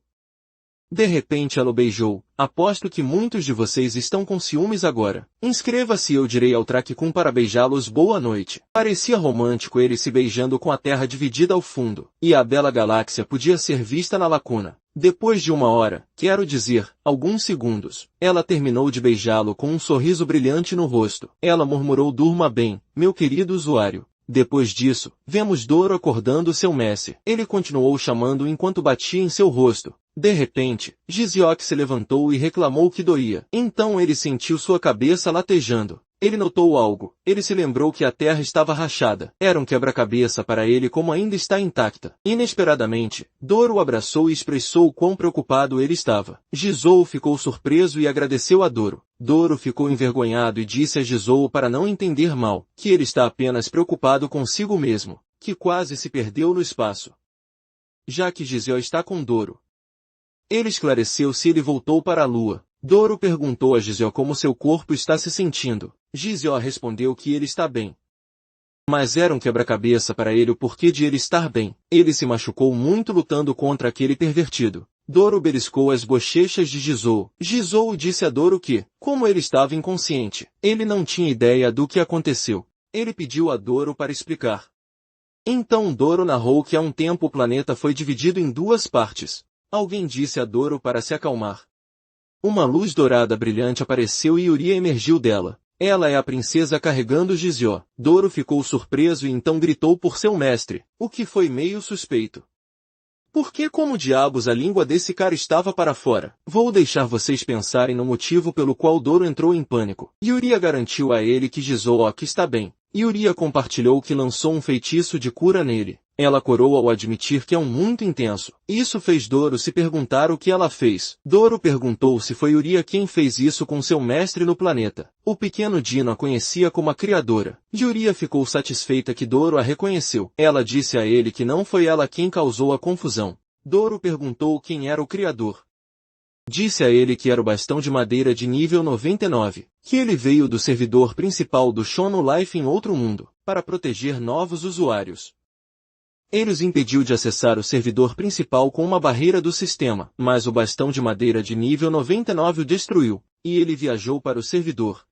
De repente ela o beijou. Aposto que muitos de vocês estão com ciúmes agora. Inscreva-se e eu direi ao Traquicum para beijá-los boa noite. Parecia romântico ele se beijando com a terra dividida ao fundo. E a bela galáxia podia ser vista na lacuna. Depois de 1 hora, quero dizer, alguns segundos, ela terminou de beijá-lo com um sorriso brilhante no rosto. Ela murmurou durma bem, meu querido usuário. Depois disso, vemos Doro acordando seu mestre. Ele continuou chamando enquanto batia em seu rosto. De repente, Jizyok se levantou e reclamou que doía. Então ele sentiu sua cabeça latejando. Ele notou algo. Ele se lembrou que a terra estava rachada. Era um quebra-cabeça para ele como ainda está intacta. Inesperadamente, Doro o abraçou e expressou quão preocupado ele estava. Jizou ficou surpreso e agradeceu a Doro. Doro ficou envergonhado e disse a Jizou para não entender mal, que ele está apenas preocupado consigo mesmo, que quase se perdeu no espaço. Já que Jizou está com Doro. Ele esclareceu se ele voltou para a lua. Doro perguntou a Jizoo como seu corpo está se sentindo. Jizoo respondeu que ele está bem. Mas era um quebra-cabeça para ele o porquê de ele estar bem. Ele se machucou muito lutando contra aquele pervertido. Doro beliscou as bochechas de Jizoo. Jizoo disse a Doro que, como ele estava inconsciente, ele não tinha ideia do que aconteceu. Ele pediu a Doro para explicar. Então Doro narrou que há um tempo o planeta foi dividido em 2 partes. Alguém disse a Doro para se acalmar. Uma luz dourada brilhante apareceu e Yuria emergiu dela. Ela é a princesa carregando Jizoo. Doro ficou surpreso e então gritou por seu mestre, o que foi meio suspeito. Por que como diabos a língua desse cara estava para fora? Vou deixar vocês pensarem no motivo pelo qual Doro entrou em pânico. Yuria garantiu a ele que Jizoo está bem. Yuria compartilhou que lançou um feitiço de cura nele. Ela coroa ao admitir que é um muito intenso. Isso fez Doro se perguntar o que ela fez. Doro perguntou se foi Yuria quem fez isso com seu mestre no planeta. O pequeno Dino a conhecia como a criadora. Yuria ficou satisfeita que Doro a reconheceu. Ela disse a ele que não foi ela quem causou a confusão. Doro perguntou quem era o criador. Disse a ele que era o bastão de madeira de nível 99, que ele veio do servidor principal do Shono Life em outro mundo, para proteger novos usuários. Ele os impediu de acessar o servidor principal com uma barreira do sistema, mas o bastão de madeira de nível 99 o destruiu, e ele viajou para o servidor.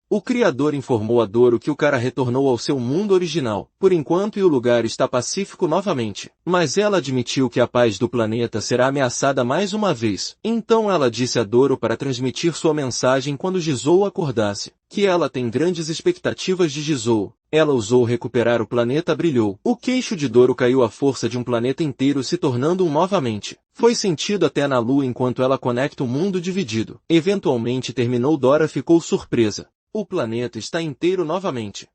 O criador informou a Doro que o cara retornou ao seu mundo original, por enquanto, e o lugar está pacífico novamente. Mas ela admitiu que a paz do planeta será ameaçada mais uma vez. Então ela disse a Doro para transmitir sua mensagem quando Jizou acordasse, que ela tem grandes expectativas de Jizou. Ela usou recuperar o planeta brilhou. O queixo de Doro caiu à força de um planeta inteiro se tornando um novamente. Foi sentido até na lua enquanto ela conecta o mundo dividido. Eventualmente terminou. Dora ficou surpresa. O planeta está inteiro novamente.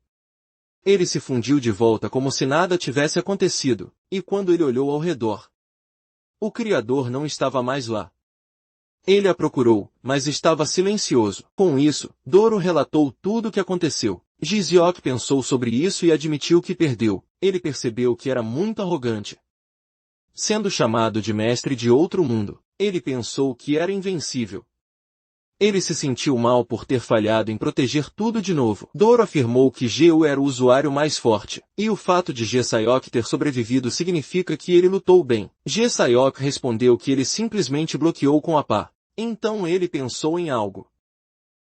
Ele se fundiu de volta como se nada tivesse acontecido, e quando ele olhou ao redor, o Criador não estava mais lá. Ele a procurou, mas estava silencioso. Com isso, Doro relatou tudo o que aconteceu. Jiseok pensou sobre isso e admitiu que perdeu. Ele percebeu que era muito arrogante. Sendo chamado de mestre de outro mundo, ele pensou que era invencível. Ele se sentiu mal por ter falhado em proteger tudo de novo. Doro afirmou que Geu era o usuário mais forte, e o fato de Jesayok ter sobrevivido significa que ele lutou bem. Jesayok respondeu que ele simplesmente bloqueou com a pá. Então ele pensou em algo.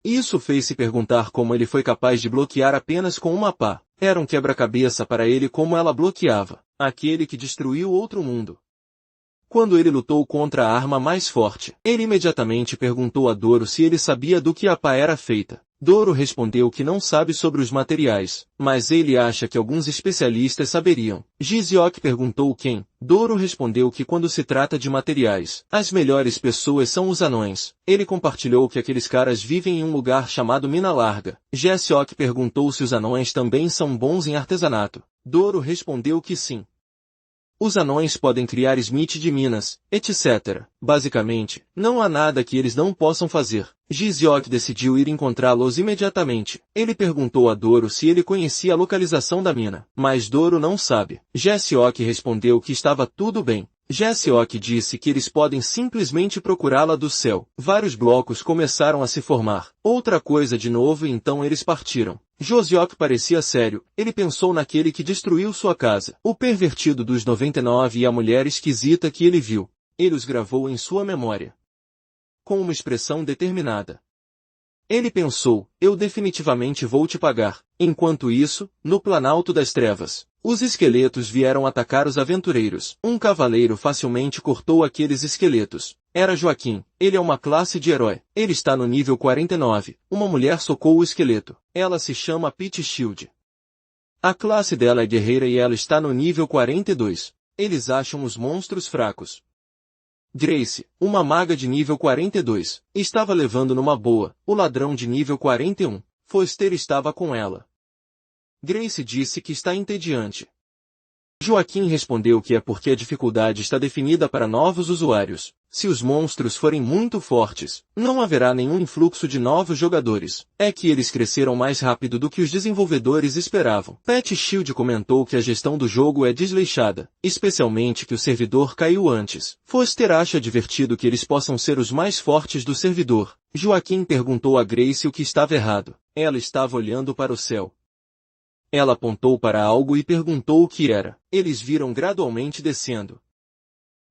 Isso fez se perguntar como ele foi capaz de bloquear apenas com uma pá. Era um quebra-cabeça para ele como ela bloqueava, aquele que destruiu outro mundo. Quando ele lutou contra a arma mais forte, ele imediatamente perguntou a Doro se ele sabia do que a pá era feita. Doro respondeu que não sabe sobre os materiais, mas ele acha que alguns especialistas saberiam. Jiseok perguntou quem. Doro respondeu que quando se trata de materiais, as melhores pessoas são os anões. Ele compartilhou que aqueles caras vivem em um lugar chamado Mina Larga. Jiseok perguntou se os anões também são bons em artesanato. Doro respondeu que sim. Os anões podem criar smith de minas, etc. Basicamente, não há nada que eles não possam fazer. Jiseok decidiu ir encontrá-los imediatamente. Ele perguntou a Doro se ele conhecia a localização da mina, mas Doro não sabe. Jiseok respondeu que estava tudo bem. Jiseok disse que eles podem simplesmente procurá-la do céu. Vários blocos começaram a se formar. Outra coisa de novo e então eles partiram. Josiok parecia sério. Ele pensou naquele que destruiu sua casa, o pervertido dos 99 e a mulher esquisita que ele viu. Ele os gravou em sua memória, com uma expressão determinada. Ele pensou, eu definitivamente vou te pagar. Enquanto isso, no Planalto das Trevas, os esqueletos vieram atacar os aventureiros. Um cavaleiro facilmente cortou aqueles esqueletos. Era Joaquim. Ele é uma classe de herói. Ele está no nível 49. Uma mulher socou o esqueleto. Ela se chama Pit Shield. A classe dela é guerreira e ela está no nível 42. Eles acham os monstros fracos. Grace, uma maga de nível 42, estava levando numa boa, o ladrão de nível 41. Foster estava com ela. Grace disse que está entediante. Joaquim respondeu que é porque a dificuldade está definida para novos usuários. Se os monstros forem muito fortes, não haverá nenhum influxo de novos jogadores. É que eles cresceram mais rápido do que os desenvolvedores esperavam. Pat Shield comentou que a gestão do jogo é desleixada, especialmente que o servidor caiu antes. Foster acha divertido que eles possam ser os mais fortes do servidor. Joaquim perguntou a Grace o que estava errado. Ela estava olhando para o céu. Ela apontou para algo e perguntou o que era. Eles viram gradualmente descendo.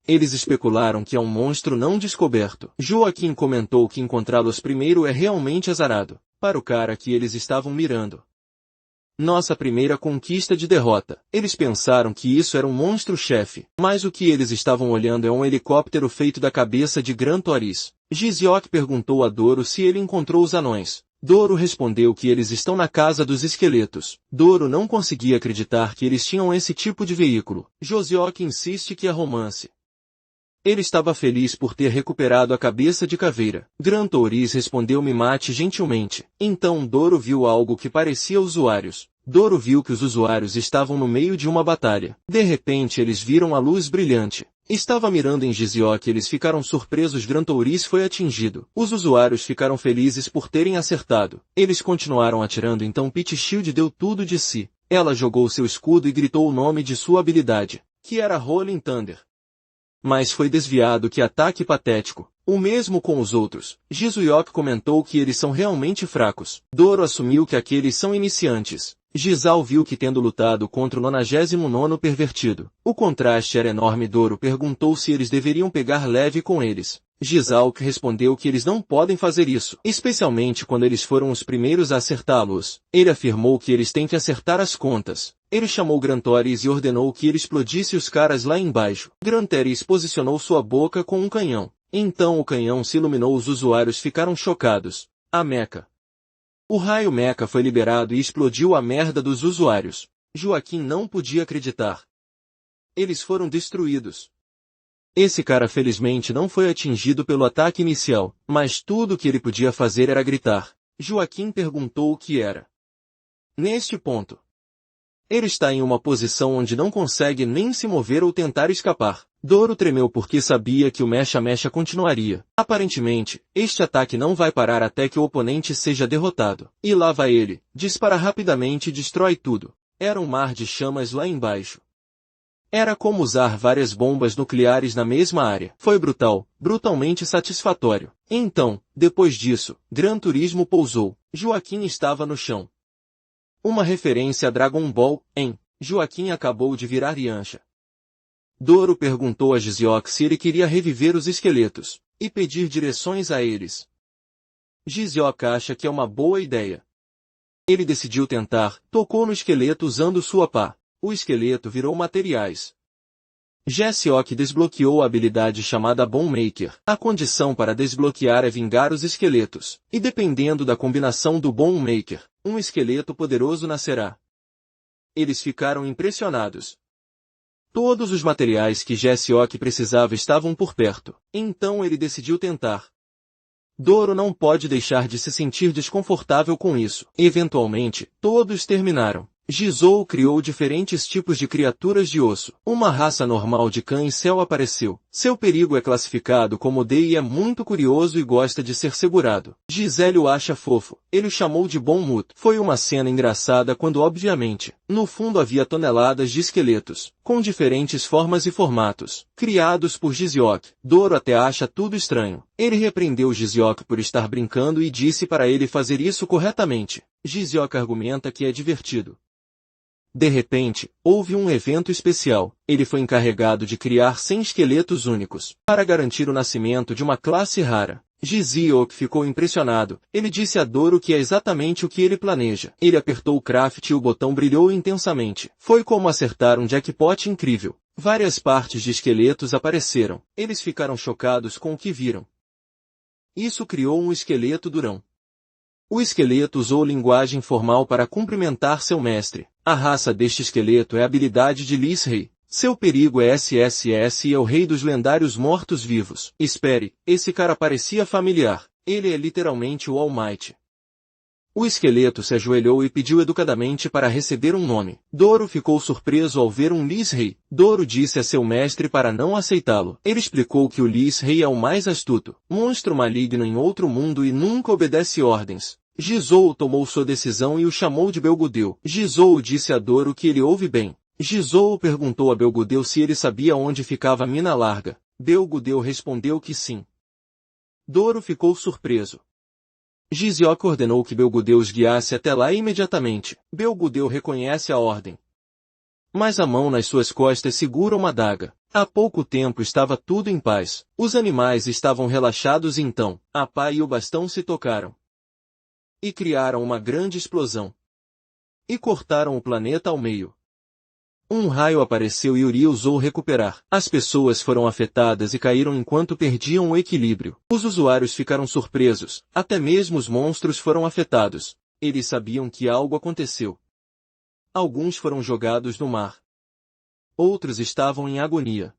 Eles especularam que é um monstro não descoberto. Joaquim comentou que encontrá-los primeiro é realmente azarado, para o cara que eles estavam mirando. Nossa primeira conquista de derrota. Eles pensaram que isso era um monstro-chefe, mas o que eles estavam olhando é um helicóptero feito da cabeça de Gran Toris. Jiseok perguntou a Doro se ele encontrou os anões. Doro respondeu que eles estão na casa dos esqueletos. Doro não conseguia acreditar que eles tinham esse tipo de veículo. Josiok insiste que é romance. Ele estava feliz por ter recuperado a cabeça de caveira. Gran Toris respondeu me mate gentilmente. Então Doro viu algo que parecia usuários. Doro viu que os usuários estavam no meio de uma batalha. De repente eles viram a luz brilhante. Estava mirando em Giziok e eles ficaram surpresos. Grantouris foi atingido. Os usuários ficaram felizes por terem acertado. Eles continuaram atirando, então Pitchild deu tudo de si. Ela jogou seu escudo e gritou o nome de sua habilidade, que era Rolling Thunder. Mas foi desviado. Que ataque patético. O mesmo com os outros. Giziok comentou que eles são realmente fracos. Doro assumiu que aqueles são iniciantes. Gisal viu que tendo lutado contra o 99º pervertido, o contraste era enorme. Doro perguntou se eles deveriam pegar leve com eles. Gisal respondeu que eles não podem fazer isso, especialmente quando eles foram os primeiros a acertá-los. Ele afirmou que eles têm que acertar as contas. Ele chamou Grantouris e ordenou que ele explodisse os caras lá embaixo. Grantouris posicionou sua boca com um canhão. Então o canhão se iluminou. Os usuários ficaram chocados. A meca. O raio meca foi liberado e explodiu a merda dos usuários. Joaquim não podia acreditar. Eles foram destruídos. Esse cara felizmente não foi atingido pelo ataque inicial, mas tudo o que ele podia fazer era gritar. Joaquim perguntou o que era. Neste ponto, ele está em uma posição onde não consegue nem se mover ou tentar escapar. Doro tremeu porque sabia que o mecha-mecha continuaria. Aparentemente, este ataque não vai parar até que o oponente seja derrotado. E lá vai ele, dispara rapidamente e destrói tudo. Era um mar de chamas lá embaixo. Era como usar várias bombas nucleares na mesma área. Foi brutal, brutalmente satisfatório. Então, depois disso, Gran Turismo pousou. Joaquim estava no chão. Uma referência a Dragon Ball, em Joaquim acabou de virar Yancha. Doro perguntou a Giziok se ele queria reviver os esqueletos, e pedir direções a eles. Giziok acha que é uma boa ideia. Ele decidiu tentar, tocou no esqueleto usando sua pá. O esqueleto virou materiais. Giziok desbloqueou a habilidade chamada Bone Maker. A condição para desbloquear é vingar os esqueletos, e dependendo da combinação do Bone Maker, um esqueleto poderoso nascerá. Eles ficaram impressionados. Todos os materiais que Giziok precisava estavam por perto, então ele decidiu tentar. Doro não pode deixar de se sentir desconfortável com isso. Eventualmente, todos terminaram. Gizou criou diferentes tipos de criaturas de osso. Uma raça normal de cães-céu apareceu. Seu perigo é classificado como D e é muito curioso e gosta de ser segurado. Gisele o acha fofo. Ele o chamou de bom muto. Foi uma cena engraçada quando obviamente, no fundo havia toneladas de esqueletos, com diferentes formas e formatos, criados por Giziok. Doro até acha tudo estranho. Ele repreendeu Giziok por estar brincando e disse para ele fazer isso corretamente. Giziok argumenta que é divertido. De repente, houve um evento especial. Ele foi encarregado de criar 100 esqueletos únicos, para garantir o nascimento de uma classe rara. Giziok ficou impressionado. Ele disse a Doro que é exatamente o que ele planeja. Ele apertou o craft e o botão brilhou intensamente. Foi como acertar um jackpot incrível. Várias partes de esqueletos apareceram. Eles ficaram chocados com o que viram. Isso criou um esqueleto durão. O esqueleto usou linguagem formal para cumprimentar seu mestre. A raça deste esqueleto é a habilidade de Lis Rei. Seu perigo é SSS e é o rei dos lendários mortos-vivos. Espere, esse cara parecia familiar. Ele é literalmente o All Might. O esqueleto se ajoelhou e pediu educadamente para receber um nome. Doro ficou surpreso ao ver um Lis Rei. Doro disse a seu mestre para não aceitá-lo. Ele explicou que o Lis Rei é o mais astuto, monstro maligno em outro mundo e nunca obedece ordens. Gizou tomou sua decisão e o chamou de Belgudeu. Gizou disse a Doro que ele ouve bem. Gizou perguntou a Belgudeu se ele sabia onde ficava a mina larga. Belgudeu respondeu que sim. Doro ficou surpreso. Giziok ordenou que Belgudeu os guiasse até lá imediatamente. Belgudeu reconhece a ordem. Mas a mão nas suas costas segura uma adaga. Há pouco tempo estava tudo em paz. Os animais estavam relaxados então. A pá e o bastão se tocaram. E criaram uma grande explosão. E cortaram o planeta ao meio. Um raio apareceu e Uri ousou recuperar. As pessoas foram afetadas e caíram enquanto perdiam o equilíbrio. Os usuários ficaram surpresos, até mesmo os monstros foram afetados. Eles sabiam que algo aconteceu. Alguns foram jogados no mar. Outros estavam em agonia.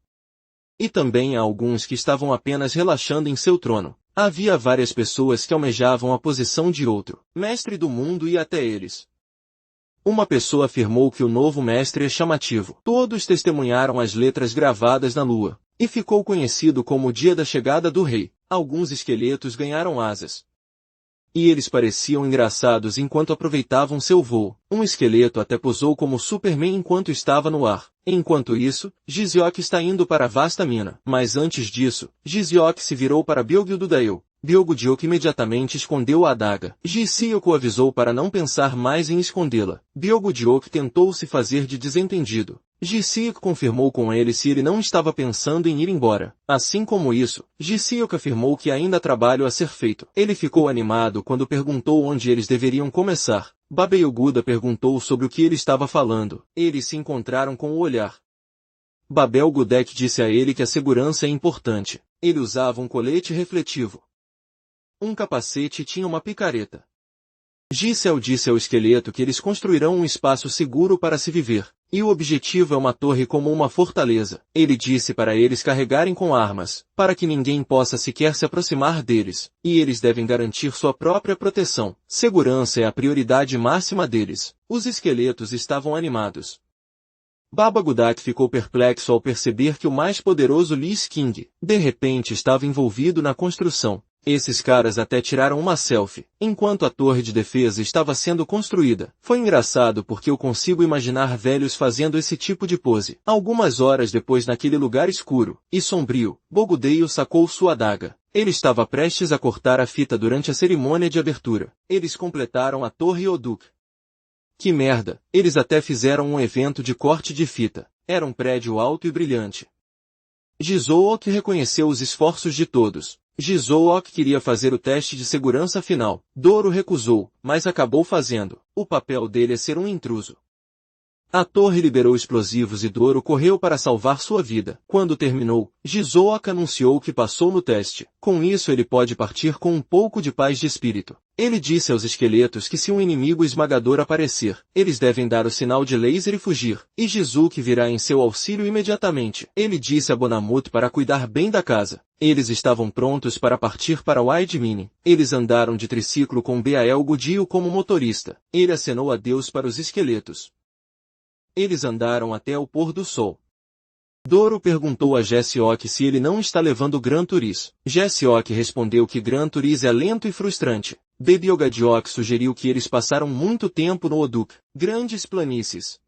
E também há alguns que estavam apenas relaxando em seu trono. Havia várias pessoas que almejavam a posição de outro mestre do mundo e até eles Uma pessoa afirmou que o novo mestre é chamativo. Todos testemunharam as letras gravadas na lua, e ficou conhecido como o dia da chegada do rei. Alguns esqueletos ganharam asas, e eles pareciam engraçados enquanto aproveitavam seu voo. Um esqueleto até posou como Superman enquanto estava no ar. Enquanto isso, Giziok está indo para a vasta mina. Mas antes disso, Giziok se virou para Byogyu-Dudail. Byogyu-Diok imediatamente escondeu a adaga. Giziok o avisou para não pensar mais em escondê-la. Byogyu-Diok tentou se fazer de desentendido. Giziok confirmou com ele se ele não estava pensando em ir embora. Assim como isso, Giziok afirmou que ainda há trabalho a ser feito. Ele ficou animado quando perguntou onde eles deveriam começar. Baba Yaga perguntou sobre o que ele estava falando. Eles se encontraram com o olhar. Babel Gudek disse a ele que a segurança é importante. Ele usava um colete refletivo, um capacete e tinha uma picareta. Gisel disse ao esqueleto que eles construirão um espaço seguro para se viver, e o objetivo é uma torre como uma fortaleza. Ele disse para eles carregarem com armas, para que ninguém possa sequer se aproximar deles, e eles devem garantir sua própria proteção. Segurança é a prioridade máxima deles. Os esqueletos estavam animados. Baba Gudak ficou perplexo ao perceber que o mais poderoso Lis King, de repente estava envolvido na construção. Esses caras até tiraram uma selfie, enquanto a torre de defesa estava sendo construída. Foi engraçado porque eu consigo imaginar velhos fazendo esse tipo de pose. Algumas horas depois, naquele lugar escuro e sombrio, Bogudeio sacou sua adaga. Ele estava prestes a cortar a fita durante a cerimônia de abertura. Eles completaram a torre Oduk. Que merda, eles até fizeram um evento de corte de fita. Era um prédio alto e brilhante. Gizook reconheceu os esforços de todos. Gizook queria fazer o teste de segurança final. Doro recusou, mas acabou fazendo. O papel dele é ser um intruso. A torre liberou explosivos e Doro correu para salvar sua vida. Quando terminou, Gizook anunciou que passou no teste. Com isso ele pode partir com um pouco de paz de espírito. Ele disse aos esqueletos que se um inimigo esmagador aparecer, eles devem dar o sinal de laser e fugir. E Gizook virá em seu auxílio imediatamente. Ele disse a Bonamut para cuidar bem da casa. Eles estavam prontos para partir para Wide Mini. Eles andaram de triciclo com Bael Gudio como motorista. Ele acenou adeus para os esqueletos. Eles andaram até o pôr do sol. Doro perguntou a Giziok se ele não está levando Gran Turis. Giziok respondeu que Gran Turis é lento e frustrante. Baby Ogadiok sugeriu que eles passaram muito tempo no Oduk, grandes planícies.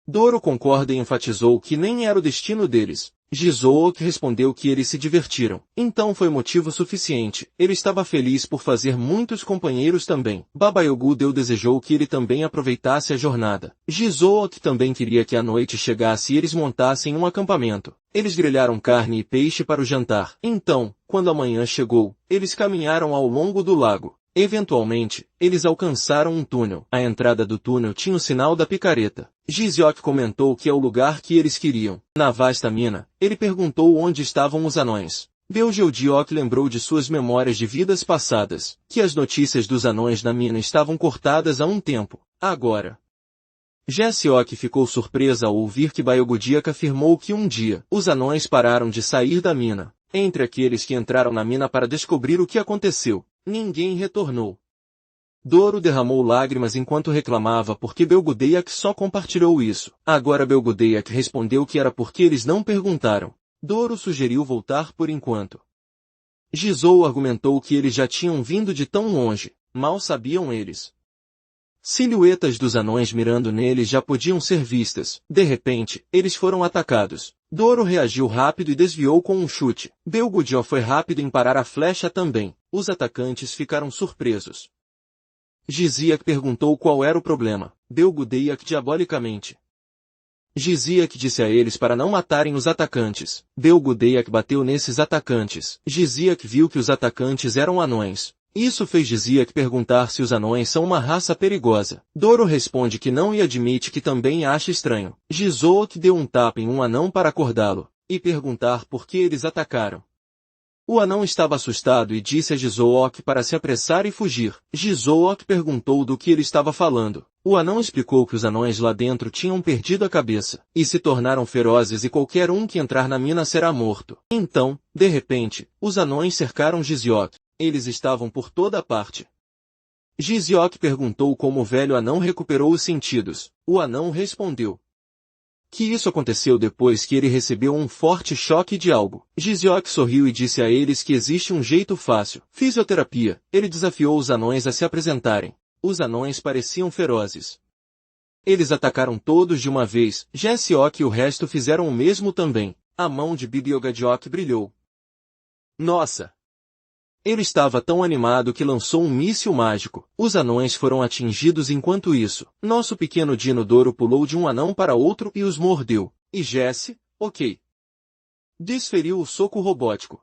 Doro concorda e enfatizou que nem era o destino deles. Gizook respondeu que eles se divertiram. Então foi motivo suficiente. Ele estava feliz por fazer muitos companheiros também. Baba Yaga desejou que ele também aproveitasse a jornada. Gizook também queria que a noite chegasse e eles montassem um acampamento. Eles grelharam carne e peixe para o jantar. Então, quando a manhã chegou, eles caminharam ao longo do lago. Eventualmente, eles alcançaram um túnel. A entrada do túnel tinha o sinal da picareta. Giziok comentou que é o lugar que eles queriam. Na vasta mina, ele perguntou onde estavam os anões. Byogyu-Diok lembrou de suas memórias de vidas passadas, que as notícias dos anões na mina estavam cortadas há um tempo. Agora, Giziok ficou surpresa ao ouvir que Byogyu-Diok afirmou que um dia, os anões pararam de sair da mina. Entre aqueles que entraram na mina para descobrir o que aconteceu, ninguém retornou. Doro derramou lágrimas enquanto reclamava porque Belgudeyak só compartilhou isso. Agora Belgudeyak respondeu que era porque eles não perguntaram. Doro sugeriu voltar por enquanto. Gizou argumentou que eles já tinham vindo de tão longe, mal sabiam eles. Silhuetas dos anões mirando neles já podiam ser vistas. De repente, eles foram atacados. Doro reagiu rápido e desviou com um chute. Belgudio foi rápido em parar a flecha também. Os atacantes ficaram surpresos. Giziak perguntou qual era o problema. Belgudeyak diabolicamente. Giziak disse a eles para não matarem os atacantes. Belgudeyak bateu nesses atacantes. Giziak viu que os atacantes eram anões. Isso fez Giziak perguntar se os anões são uma raça perigosa. Doro responde que não e admite que também acha estranho. Gizook deu um tapa em um anão para acordá-lo, e perguntar por que eles atacaram. O anão estava assustado e disse a Gizook para se apressar e fugir. Gizook perguntou do que ele estava falando. O anão explicou que os anões lá dentro tinham perdido a cabeça, e se tornaram ferozes e qualquer um que entrar na mina será morto. Então, de repente, os anões cercaram Giziok. Eles estavam por toda parte. Giziok perguntou como o velho anão recuperou os sentidos. O anão respondeu que isso aconteceu depois que ele recebeu um forte choque de algo. Giziok sorriu e disse a eles que existe um jeito fácil. Fisioterapia. Ele desafiou os anões a se apresentarem. Os anões pareciam ferozes. Eles atacaram todos de uma vez. Jesiok e o resto fizeram o mesmo também. A mão de Bibiogadiok brilhou. Nossa! Ele estava tão animado que lançou um míssil mágico. Os anões foram atingidos enquanto isso. Nosso pequeno Dino Doro pulou de um anão para outro e os mordeu. E Jesse, ok. Desferiu o soco robótico.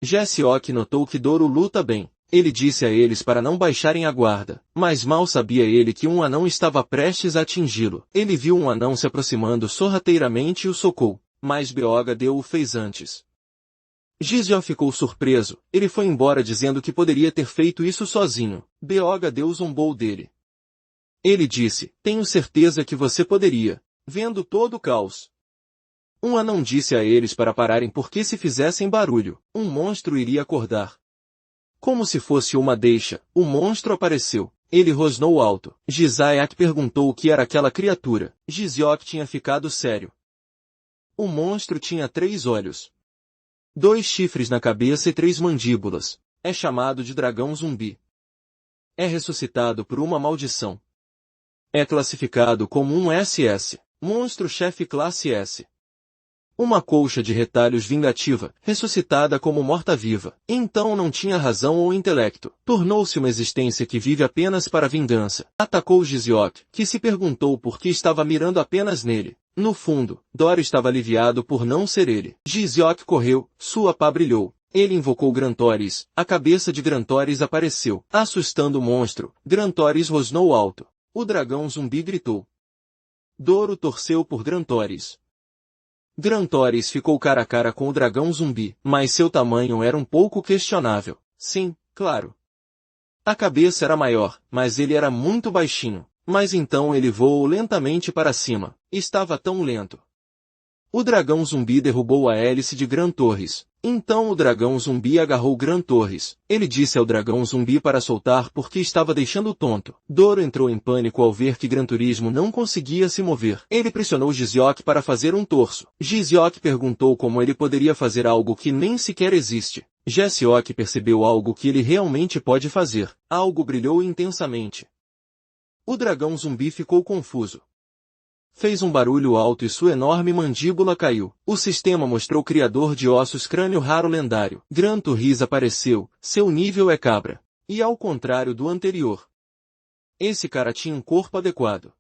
Jessiok notou que Doro luta bem. Ele disse a eles para não baixarem a guarda, mas mal sabia ele que um anão estava prestes a atingi-lo. Ele viu um anão se aproximando sorrateiramente e o socou, mas Beoga o fez antes. Gizio ficou surpreso. Ele foi embora dizendo que poderia ter feito isso sozinho. Beoga zombou dele. Ele disse, tenho certeza que você poderia. Vendo todo o caos. Um anão disse a eles para pararem porque se fizessem barulho, um monstro iria acordar. Como se fosse uma deixa, o monstro apareceu. Ele rosnou alto. Gizayak perguntou o que era aquela criatura. Giziok tinha ficado sério. O monstro tinha 3 olhos. 2 chifres na cabeça e 3 mandíbulas. É chamado de dragão zumbi. É ressuscitado por uma maldição. É classificado como um SS, monstro-chefe classe S. Uma colcha de retalhos vingativa, ressuscitada como morta-viva. Então não tinha razão ou intelecto. Tornou-se uma existência que vive apenas para vingança. Atacou Giziok, que se perguntou por que estava mirando apenas nele. No fundo, Doro estava aliviado por não ser ele. Giziok correu, sua pá brilhou. Ele invocou Grantoris. A cabeça de Grantoris apareceu, assustando o monstro. Grantoris rosnou alto. O dragão zumbi gritou. Doro torceu por Grantoris. Grantoris ficou cara a cara com o dragão zumbi, mas seu tamanho era um pouco questionável. Sim, claro. A cabeça era maior, mas ele era muito baixinho. Mas então ele voou lentamente para cima. Estava tão lento. O dragão zumbi derrubou a hélice de Gran Torres. Então o dragão zumbi agarrou Gran Torres. Ele disse ao dragão zumbi para soltar porque estava deixando tonto. Doro entrou em pânico ao ver que Gran Turismo não conseguia se mover. Ele pressionou Giziok para fazer um torso. Giziok perguntou como ele poderia fazer algo que nem sequer existe. Jessiok percebeu algo que ele realmente pode fazer. Algo brilhou intensamente. O dragão zumbi ficou confuso. Fez um barulho alto e sua enorme mandíbula caiu. O sistema mostrou o criador de ossos crânio raro lendário. Gran Torres apareceu. Seu nível é cabra. E ao contrário do anterior. Esse cara tinha um corpo adequado.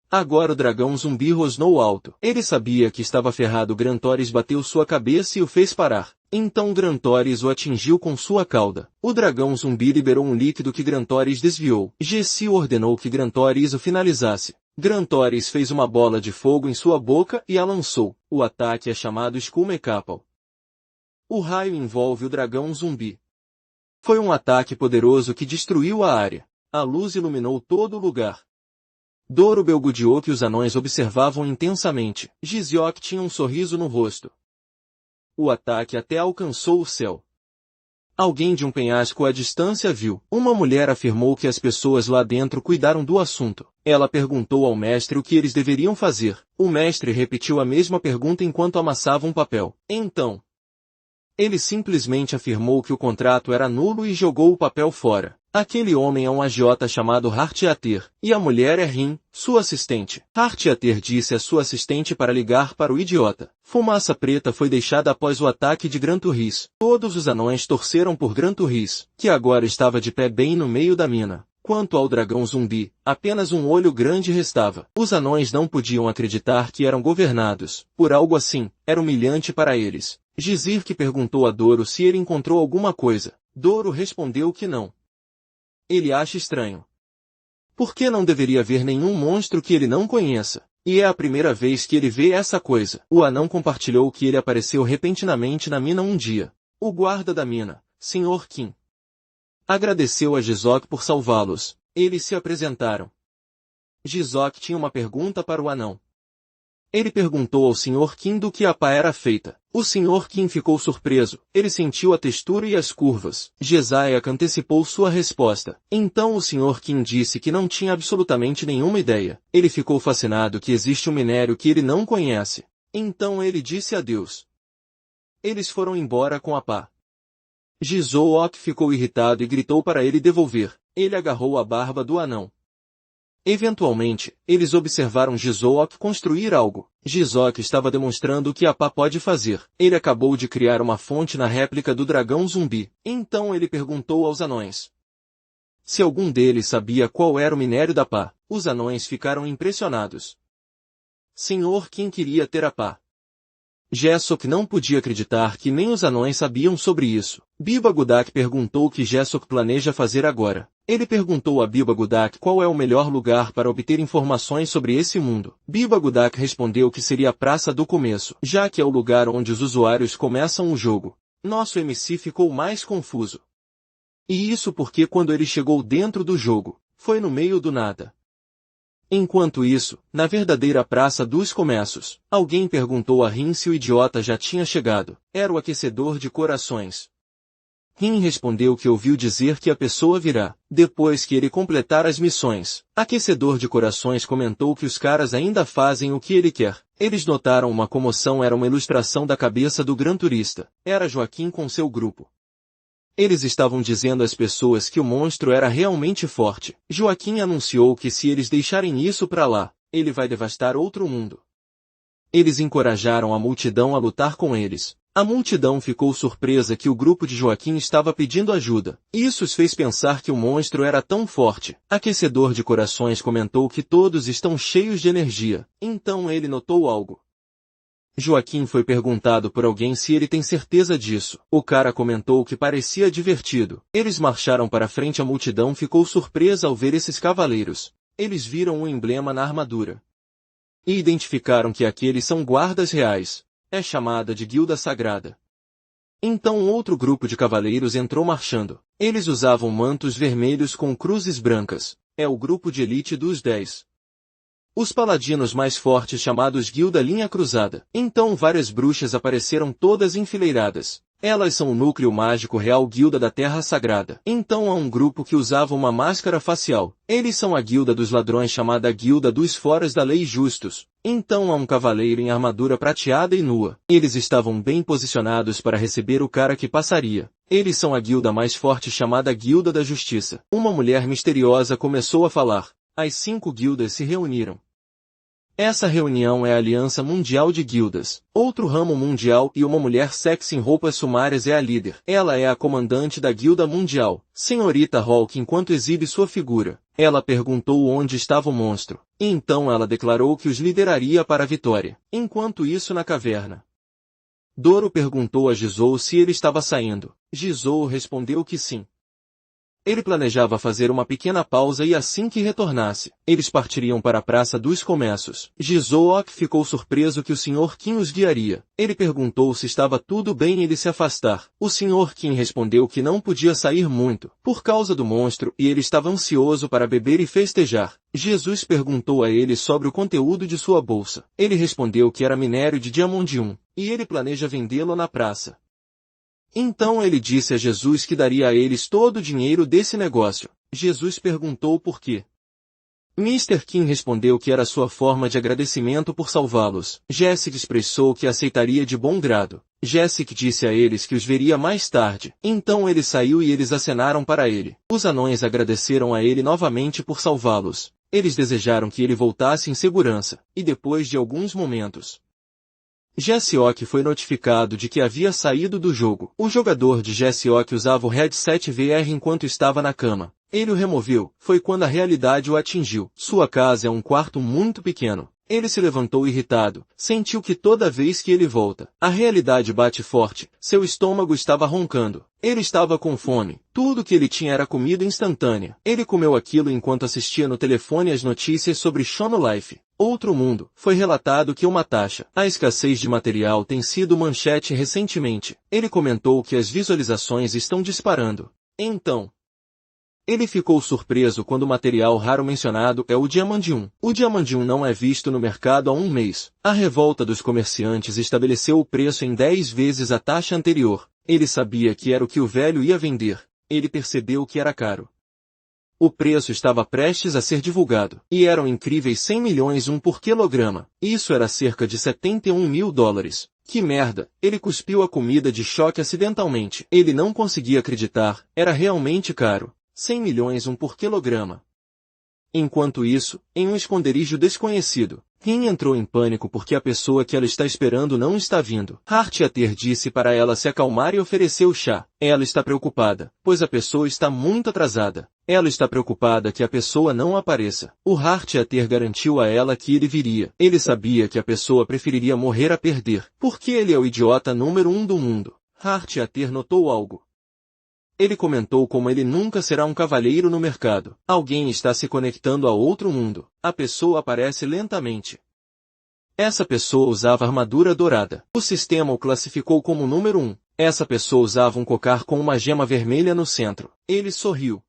Agora o dragão zumbi rosnou alto. Ele sabia que estava ferrado. Gran Torres bateu sua cabeça e o fez parar. Então Gran Torres o atingiu com sua cauda. O dragão zumbi liberou um líquido que Gran Torres desviou. Gessi ordenou que Gran Torres o finalizasse. Gran Torres fez uma bola de fogo em sua boca e a lançou. O ataque é chamado Skullmecapal. O raio envolve o dragão zumbi. Foi um ataque poderoso que destruiu a área. A luz iluminou todo o lugar. Doro Belgudiok e os anões observavam intensamente. Giziok tinha um sorriso no rosto. O ataque até alcançou o céu. Alguém de um penhasco à distância viu. Uma mulher afirmou que as pessoas lá dentro cuidaram do assunto. Ela perguntou ao mestre o que eles deveriam fazer. O mestre repetiu a mesma pergunta enquanto amassava um papel. Então, ele simplesmente afirmou que o contrato era nulo e jogou o papel fora. Aquele homem é um agiota chamado Hartiater, e a mulher é Rin, sua assistente. Hartiater disse à sua assistente para ligar para o idiota. Fumaça preta foi deixada após o ataque de Gran Torres. Todos os anões torceram por Gran Torres, que agora estava de pé bem no meio da mina. Quanto ao dragão zumbi, apenas um olho grande restava. Os anões não podiam acreditar que eram governados. Por algo assim, era humilhante para eles. Gizir perguntou a Doro se ele encontrou alguma coisa. Doro respondeu que não. Ele acha estranho. Por que não deveria haver nenhum monstro que ele não conheça? E é a primeira vez que ele vê essa coisa. O anão compartilhou que ele apareceu repentinamente na mina um dia. O guarda da mina, Sr. Kim, agradeceu a Gizok por salvá-los. Eles se apresentaram. Gizok tinha uma pergunta para o anão. Ele perguntou ao Sr. Kim do que a pá era feita. O Sr. Kim ficou surpreso. Ele sentiu a textura e as curvas. Jesiah antecipou sua resposta. Então o Sr. Kim disse que não tinha absolutamente nenhuma ideia. Ele ficou fascinado que existe um minério que ele não conhece. Então ele disse adeus. Eles foram embora com a pá. Jizoo-ok ficou irritado e gritou para ele devolver. Ele agarrou a barba do anão. Eventualmente, eles observaram Jizoo-ok construir algo. Jizoo-ok estava demonstrando o que a pá pode fazer. Ele acabou de criar uma fonte na réplica do dragão zumbi. Então ele perguntou aos anões se algum deles sabia qual era o minério da pá. Os anões ficaram impressionados. Sr. Kim queria ter a pá. Jessok não podia acreditar que nem os anões sabiam sobre isso. Biba-Gudak perguntou o que Jessok planeja fazer agora. Ele perguntou a Biba-Gudak qual é o melhor lugar para obter informações sobre esse mundo. Biba-Gudak respondeu que seria a Praça do Começo, já que é o lugar onde os usuários começam o jogo. Nosso MC ficou mais confuso. E isso porque quando ele chegou dentro do jogo, foi no meio do nada. Enquanto isso, na verdadeira Praça dos Começos, alguém perguntou a Rin se o idiota já tinha chegado. Era o aquecedor de corações. Rin respondeu que ouviu dizer que a pessoa virá, depois que ele completar as missões. Aquecedor de corações comentou que os caras ainda fazem o que ele quer. Eles notaram uma comoção, era uma ilustração da cabeça do Gran Turista. Era Joaquim com seu grupo. Eles estavam dizendo às pessoas que o monstro era realmente forte. Joaquim anunciou que se eles deixarem isso pra lá, ele vai devastar outro mundo. Eles encorajaram a multidão a lutar com eles. A multidão ficou surpresa que o grupo de Joaquim estava pedindo ajuda. Isso os fez pensar que o monstro era tão forte. Aquecedor de corações comentou que todos estão cheios de energia. Então ele notou algo. Joaquim foi perguntado por alguém se ele tem certeza disso. O cara comentou que parecia divertido. Eles marcharam para frente, a multidão ficou surpresa ao ver esses cavaleiros. Eles viram um emblema na armadura. E identificaram que aqueles são guardas reais. É chamada de Guilda Sagrada. Então outro grupo de cavaleiros entrou marchando. Eles usavam mantos vermelhos com cruzes brancas. É o grupo de elite dos 10. Os paladinos mais fortes, chamados Guilda Linha Cruzada. Então várias bruxas apareceram todas enfileiradas. Elas são o núcleo mágico real Guilda da Terra Sagrada. Então há um grupo que usava uma máscara facial. Eles são a Guilda dos Ladrões, chamada Guilda dos Foras da Lei Justos. Então há um cavaleiro em armadura prateada e nua. Eles estavam bem posicionados para receber o cara que passaria. Eles são a guilda mais forte, chamada Guilda da Justiça. Uma mulher misteriosa começou a falar. As 5 guildas se reuniram. Essa reunião é a Aliança Mundial de Guildas, outro ramo mundial, e uma mulher sexy em roupas sumárias é a líder. Ela é a comandante da Guilda Mundial, Senhorita Hawk. Enquanto exibe sua figura, ela perguntou onde estava o monstro. E então ela declarou que os lideraria para a vitória. Enquanto isso, na caverna, Doro perguntou a Jizou se ele estava saindo. Jizou respondeu que sim. Ele planejava fazer uma pequena pausa e assim que retornasse, eles partiriam para a Praça dos Começos. Jizoo-ok ficou surpreso que o Sr. Kim os guiaria. Ele perguntou se estava tudo bem ele se afastar. O Sr. Kim respondeu que não podia sair muito, por causa do monstro, e ele estava ansioso para beber e festejar. Jesus perguntou a ele sobre o conteúdo de sua bolsa. Ele respondeu que era minério de Diamondium, e ele planeja vendê-lo na praça. Então ele disse a Jesus que daria a eles todo o dinheiro desse negócio. Jesus perguntou por quê. Mr. Kim respondeu que era sua forma de agradecimento por salvá-los. Jessica expressou que aceitaria de bom grado. Jessica disse a eles que os veria mais tarde. Então ele saiu e eles acenaram para ele. Os anões agradeceram a ele novamente por salvá-los. Eles desejaram que ele voltasse em segurança. E depois de alguns momentos, Jessiok foi notificado de que havia saído do jogo. O jogador de Jessiok usava o headset VR enquanto estava na cama. Ele o removeu. Foi quando a realidade o atingiu. Sua casa é um quarto muito pequeno. Ele se levantou irritado. Sentiu que toda vez que ele volta, a realidade bate forte. Seu estômago estava roncando. Ele estava com fome. Tudo que ele tinha era comida instantânea. Ele comeu aquilo enquanto assistia no telefone as notícias sobre Shono Life. Outro mundo. Foi relatado que uma taxa. A escassez de material tem sido manchete recentemente. Ele comentou que as visualizações estão disparando. Então, Ele ficou surpreso quando o material raro mencionado é o diamantium. O diamantium não é visto no mercado há um mês. A revolta dos comerciantes estabeleceu o preço em 10 vezes a taxa anterior. Ele sabia que era o que o velho ia vender. Ele percebeu que era caro. O preço estava prestes a ser divulgado. E eram incríveis 100 milhões por quilograma. Isso era cerca de 71 mil dólares. Que merda! Ele cuspiu a comida de choque acidentalmente. Ele não conseguia acreditar. Era realmente caro. 100 milhões por quilograma. Enquanto isso, em um esconderijo desconhecido, Rin entrou em pânico porque a pessoa que ela está esperando não está vindo. Hartiater disse para ela se acalmar e ofereceu chá. Ela está preocupada, pois a pessoa está muito atrasada. Ela está preocupada que a pessoa não apareça. O Hartiater garantiu a ela que ele viria. Ele sabia que a pessoa preferiria morrer a perder, porque ele é o idiota número 1 do mundo. Hartiater notou algo. Ele comentou como ele nunca será um cavalheiro no mercado. Alguém está se conectando a outro mundo. A pessoa aparece lentamente. Essa pessoa usava armadura dourada. O sistema o classificou como número 1. Essa pessoa usava um cocar com uma gema vermelha no centro. Ele sorriu.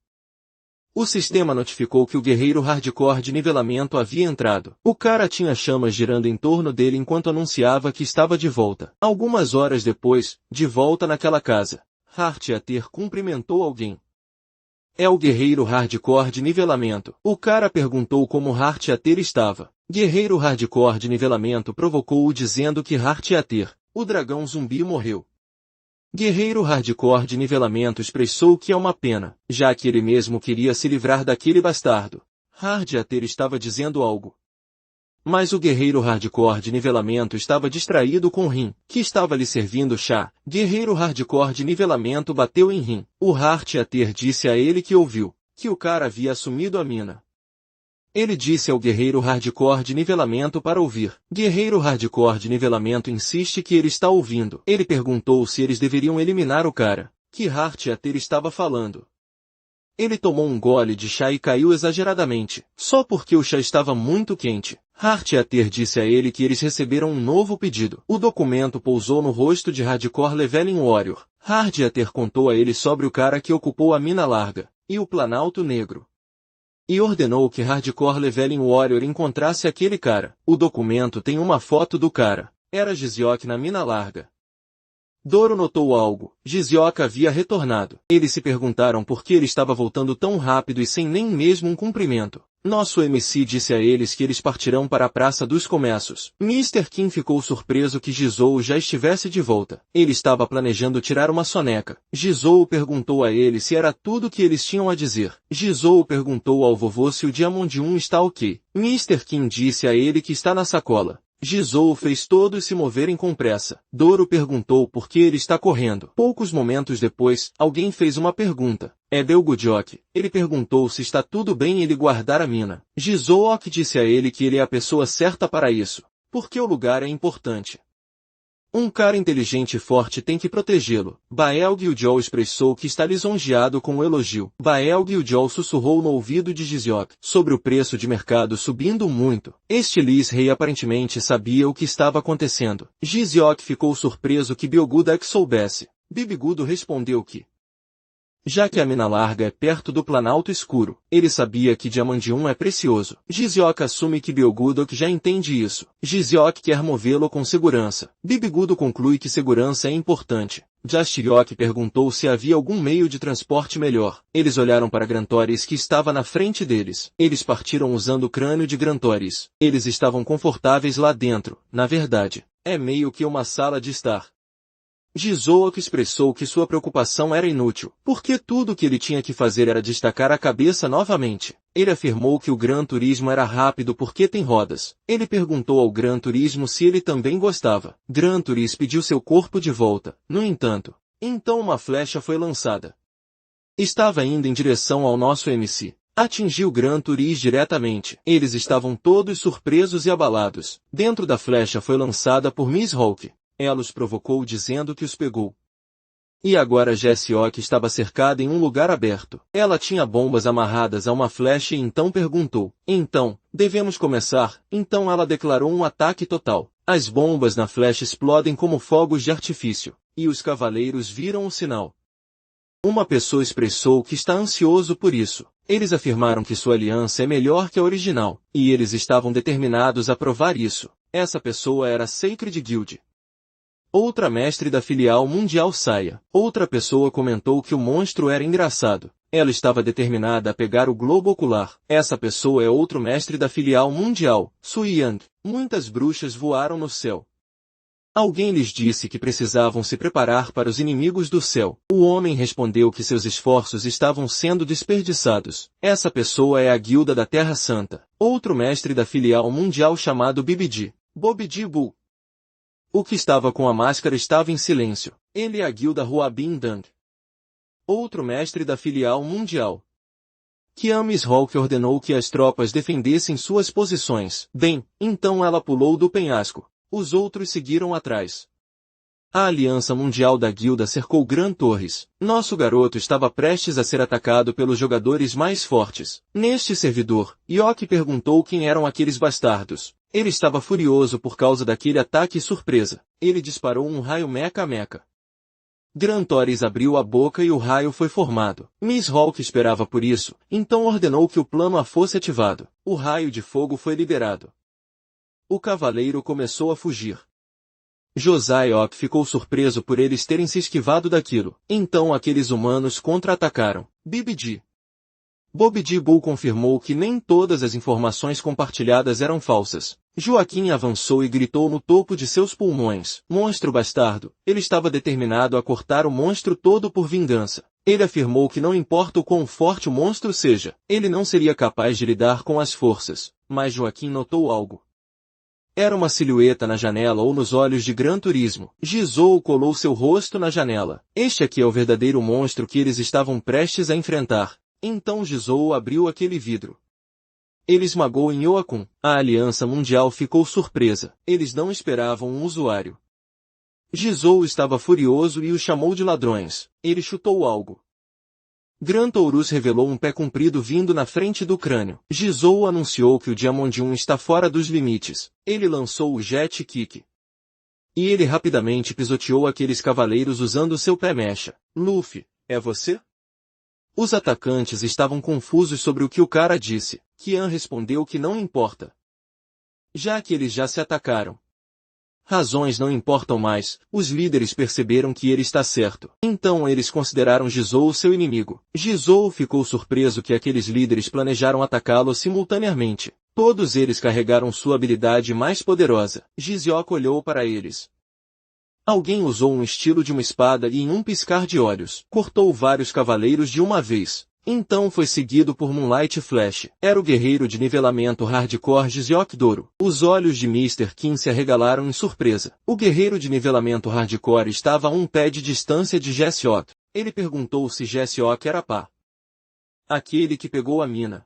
O sistema notificou que o guerreiro hardcore de nivelamento havia entrado. O cara tinha chamas girando em torno dele enquanto anunciava que estava de volta. Algumas horas depois, de volta naquela casa, Hartiater cumprimentou alguém. É o guerreiro hardcore de nivelamento. O cara perguntou como Hartiater estava. Guerreiro hardcore de nivelamento provocou-o dizendo que Hartiater, o dragão zumbi, morreu. Guerreiro hardcore de nivelamento expressou que é uma pena, já que ele mesmo queria se livrar daquele bastardo. Hartiater estava dizendo algo. Mas o guerreiro hardcore de nivelamento estava distraído com Rin, que estava lhe servindo chá. Guerreiro hardcore de nivelamento bateu em Rin. O Hartiater disse a ele que ouviu, que o cara havia assumido a mina. Ele disse ao guerreiro hardcore de nivelamento para ouvir. Guerreiro hardcore de nivelamento insiste que ele está ouvindo. Ele perguntou se eles deveriam eliminar o cara, que Hartiater estava falando. Ele tomou um gole de chá e caiu exageradamente, só porque o chá estava muito quente. Hartiater disse a ele que eles receberam um novo pedido. O documento pousou no rosto de Hardcore Leveling Warrior. Hartiater contou a ele sobre o cara que ocupou a Mina Larga, e o Planalto Negro. E ordenou que Hardcore Leveling Warrior encontrasse aquele cara. O documento tem uma foto do cara. Era Giziok na Mina Larga. Doro notou algo. Giziok havia retornado. Eles se perguntaram por que ele estava voltando tão rápido e sem nem mesmo um cumprimento. Nosso MC disse a eles que eles partirão para a Praça dos Comércios. Mr. Kim ficou surpreso que Jizou já estivesse de volta. Ele estava planejando tirar uma soneca. Jizou perguntou a ele se era tudo que eles tinham a dizer. Jizou perguntou ao vovô se o Diamondium está ok. Mr. Kim disse a ele que está na sacola. Jizou fez todos se moverem com pressa. Doro perguntou por que ele está correndo. Poucos momentos depois, alguém fez uma pergunta. É Belgudjok. Ele perguntou se está tudo bem ele guardar a mina. Jizook disse a ele que ele é a pessoa certa para isso, porque o lugar é importante. Um cara inteligente e forte tem que protegê-lo. Bael Gyuljol expressou que está lisonjeado com o elogio. Bael Gyuljol sussurrou no ouvido de Jiziok sobre o preço de mercado subindo muito. Este Lis-Rei aparentemente sabia o que estava acontecendo. Jiziok ficou surpreso que Belgudak soubesse. Bibigudo respondeu que, já que a Mina Larga é perto do Planalto Escuro, ele sabia que Diamandium é precioso. Jiziok assume que Belgudok já entende isso. Jiziok quer movê-lo com segurança. Bibigudo conclui que segurança é importante. Jastiryok perguntou se havia algum meio de transporte melhor. Eles olharam para Grantoris que estava na frente deles. Eles partiram usando o crânio de Grantoris. Eles estavam confortáveis lá dentro. Na verdade, é meio que uma sala de estar. Jizook expressou que sua preocupação era inútil, porque tudo o que ele tinha que fazer era destacar a cabeça novamente. Ele afirmou que o Gran Turismo era rápido porque tem rodas. Ele perguntou ao Gran Turismo se ele também gostava. Gran Turismo pediu seu corpo de volta. No entanto, então uma flecha foi lançada. Estava indo em direção ao nosso MC. Atingiu Gran Turismo diretamente. Eles estavam todos surpresos e abalados. Dentro da flecha foi lançada por Miss Hulk. Ela os provocou dizendo que os pegou. E agora Jessioc estava cercada em um lugar aberto. Ela tinha bombas amarradas a uma flecha e então perguntou. Então, devemos começar? Então ela declarou um ataque total. As bombas na flecha explodem como fogos de artifício. E os cavaleiros viram o sinal. Uma pessoa expressou que está ansioso por isso. Eles afirmaram que sua aliança é melhor que a original, e eles estavam determinados a provar isso. Essa pessoa era Sacred Guild. Outra mestre da filial mundial Saya. Outra pessoa comentou que o monstro era engraçado. Ela estava determinada a pegar o globo ocular. Essa pessoa é outro mestre da filial mundial, Sui Yang. Muitas bruxas voaram no céu. Alguém lhes disse que precisavam se preparar para os inimigos do céu. O homem respondeu que seus esforços estavam sendo desperdiçados. Essa pessoa é a Guilda da Terra Santa. Outro mestre da filial mundial chamado Bibidi. Bobidi Bull. O que estava com a máscara estava em silêncio. Ele é a Guilda Huabin Dang. Outro mestre da filial mundial. Kiamis Hulk ordenou que as tropas defendessem suas posições. Bem, então ela pulou do penhasco. Os outros seguiram atrás. A Aliança Mundial da Guilda cercou Gran Torres. Nosso garoto estava prestes a ser atacado pelos jogadores mais fortes. Neste servidor, Yoki perguntou quem eram aqueles bastardos. Ele estava furioso por causa daquele ataque surpresa. Ele disparou um raio mecha-mecha. Gran Torres abriu a boca e o raio foi formado. Miss Hulk esperava por isso, então ordenou que o plano A fosse ativado. O raio de fogo foi liberado. O cavaleiro começou a fugir. Josiah ficou surpreso por eles terem se esquivado daquilo. Então aqueles humanos contra-atacaram. Bibidi. Bobidi Bull confirmou que nem todas as informações compartilhadas eram falsas. Joaquim avançou e gritou no topo de seus pulmões. Monstro bastardo. Ele estava determinado a cortar o monstro todo por vingança. Ele afirmou que não importa o quão forte o monstro seja, ele não seria capaz de lidar com as forças. Mas Joaquim notou algo. Era uma silhueta na janela ou nos olhos de Gran Turismo. Jizou colou seu rosto na janela. Este aqui é o verdadeiro monstro que eles estavam prestes a enfrentar. Então Jizou abriu aquele vidro. Ele esmagou em Yoakun. A Aliança Mundial ficou surpresa. Eles não esperavam um usuário. Jizou estava furioso e o chamou de ladrões. Ele chutou algo. Gran Taurus revelou um pé comprido vindo na frente do crânio. Jizou anunciou que o Diamondium está fora dos limites. Ele lançou o Jet Kick. E ele rapidamente pisoteou aqueles cavaleiros usando seu pé mecha. Luffy, é você? Os atacantes estavam confusos sobre o que o cara disse. Kian respondeu que não importa. Já que eles já se atacaram. Razões não importam mais, os líderes perceberam que ele está certo. Então eles consideraram Jizou seu inimigo. Jizou ficou surpreso que aqueles líderes planejaram atacá-lo simultaneamente. Todos eles carregaram sua habilidade mais poderosa. Jiziok olhou para eles. Alguém usou um estilo de uma espada e em um piscar de olhos, cortou vários cavaleiros de uma vez. Então foi seguido por Moonlight Flash. Era o guerreiro de nivelamento hardcore Jiziok Doro. Os olhos de Mr. Kim se arregalaram em surpresa. O guerreiro de nivelamento hardcore estava a um pé de distância de Jessiok. Ele perguntou se Jessiok era pá. Aquele que pegou a mina.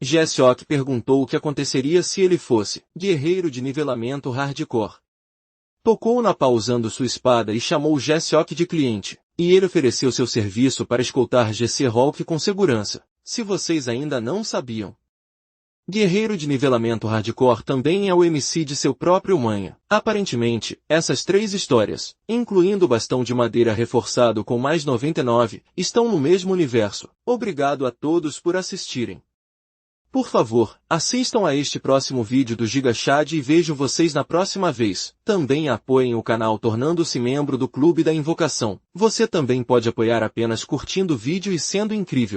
Jessiok perguntou o que aconteceria se ele fosse guerreiro de nivelamento hardcore. Tocou na pá usando sua espada e chamou Jessiok de cliente. E ele ofereceu seu serviço para escoltar GC Hulk com segurança. Se vocês ainda não sabiam. Guerreiro de nivelamento hardcore também é o MC de seu próprio manha. Aparentemente, essas três histórias, incluindo o bastão de madeira reforçado com mais 99, estão no mesmo universo. Obrigado a todos por assistirem. Por favor, assistam a este próximo vídeo do Giga Chad e vejo vocês na próxima vez. Também apoiem o canal tornando-se membro do Clube da Invocação. Você também pode apoiar apenas curtindo o vídeo e sendo incrível.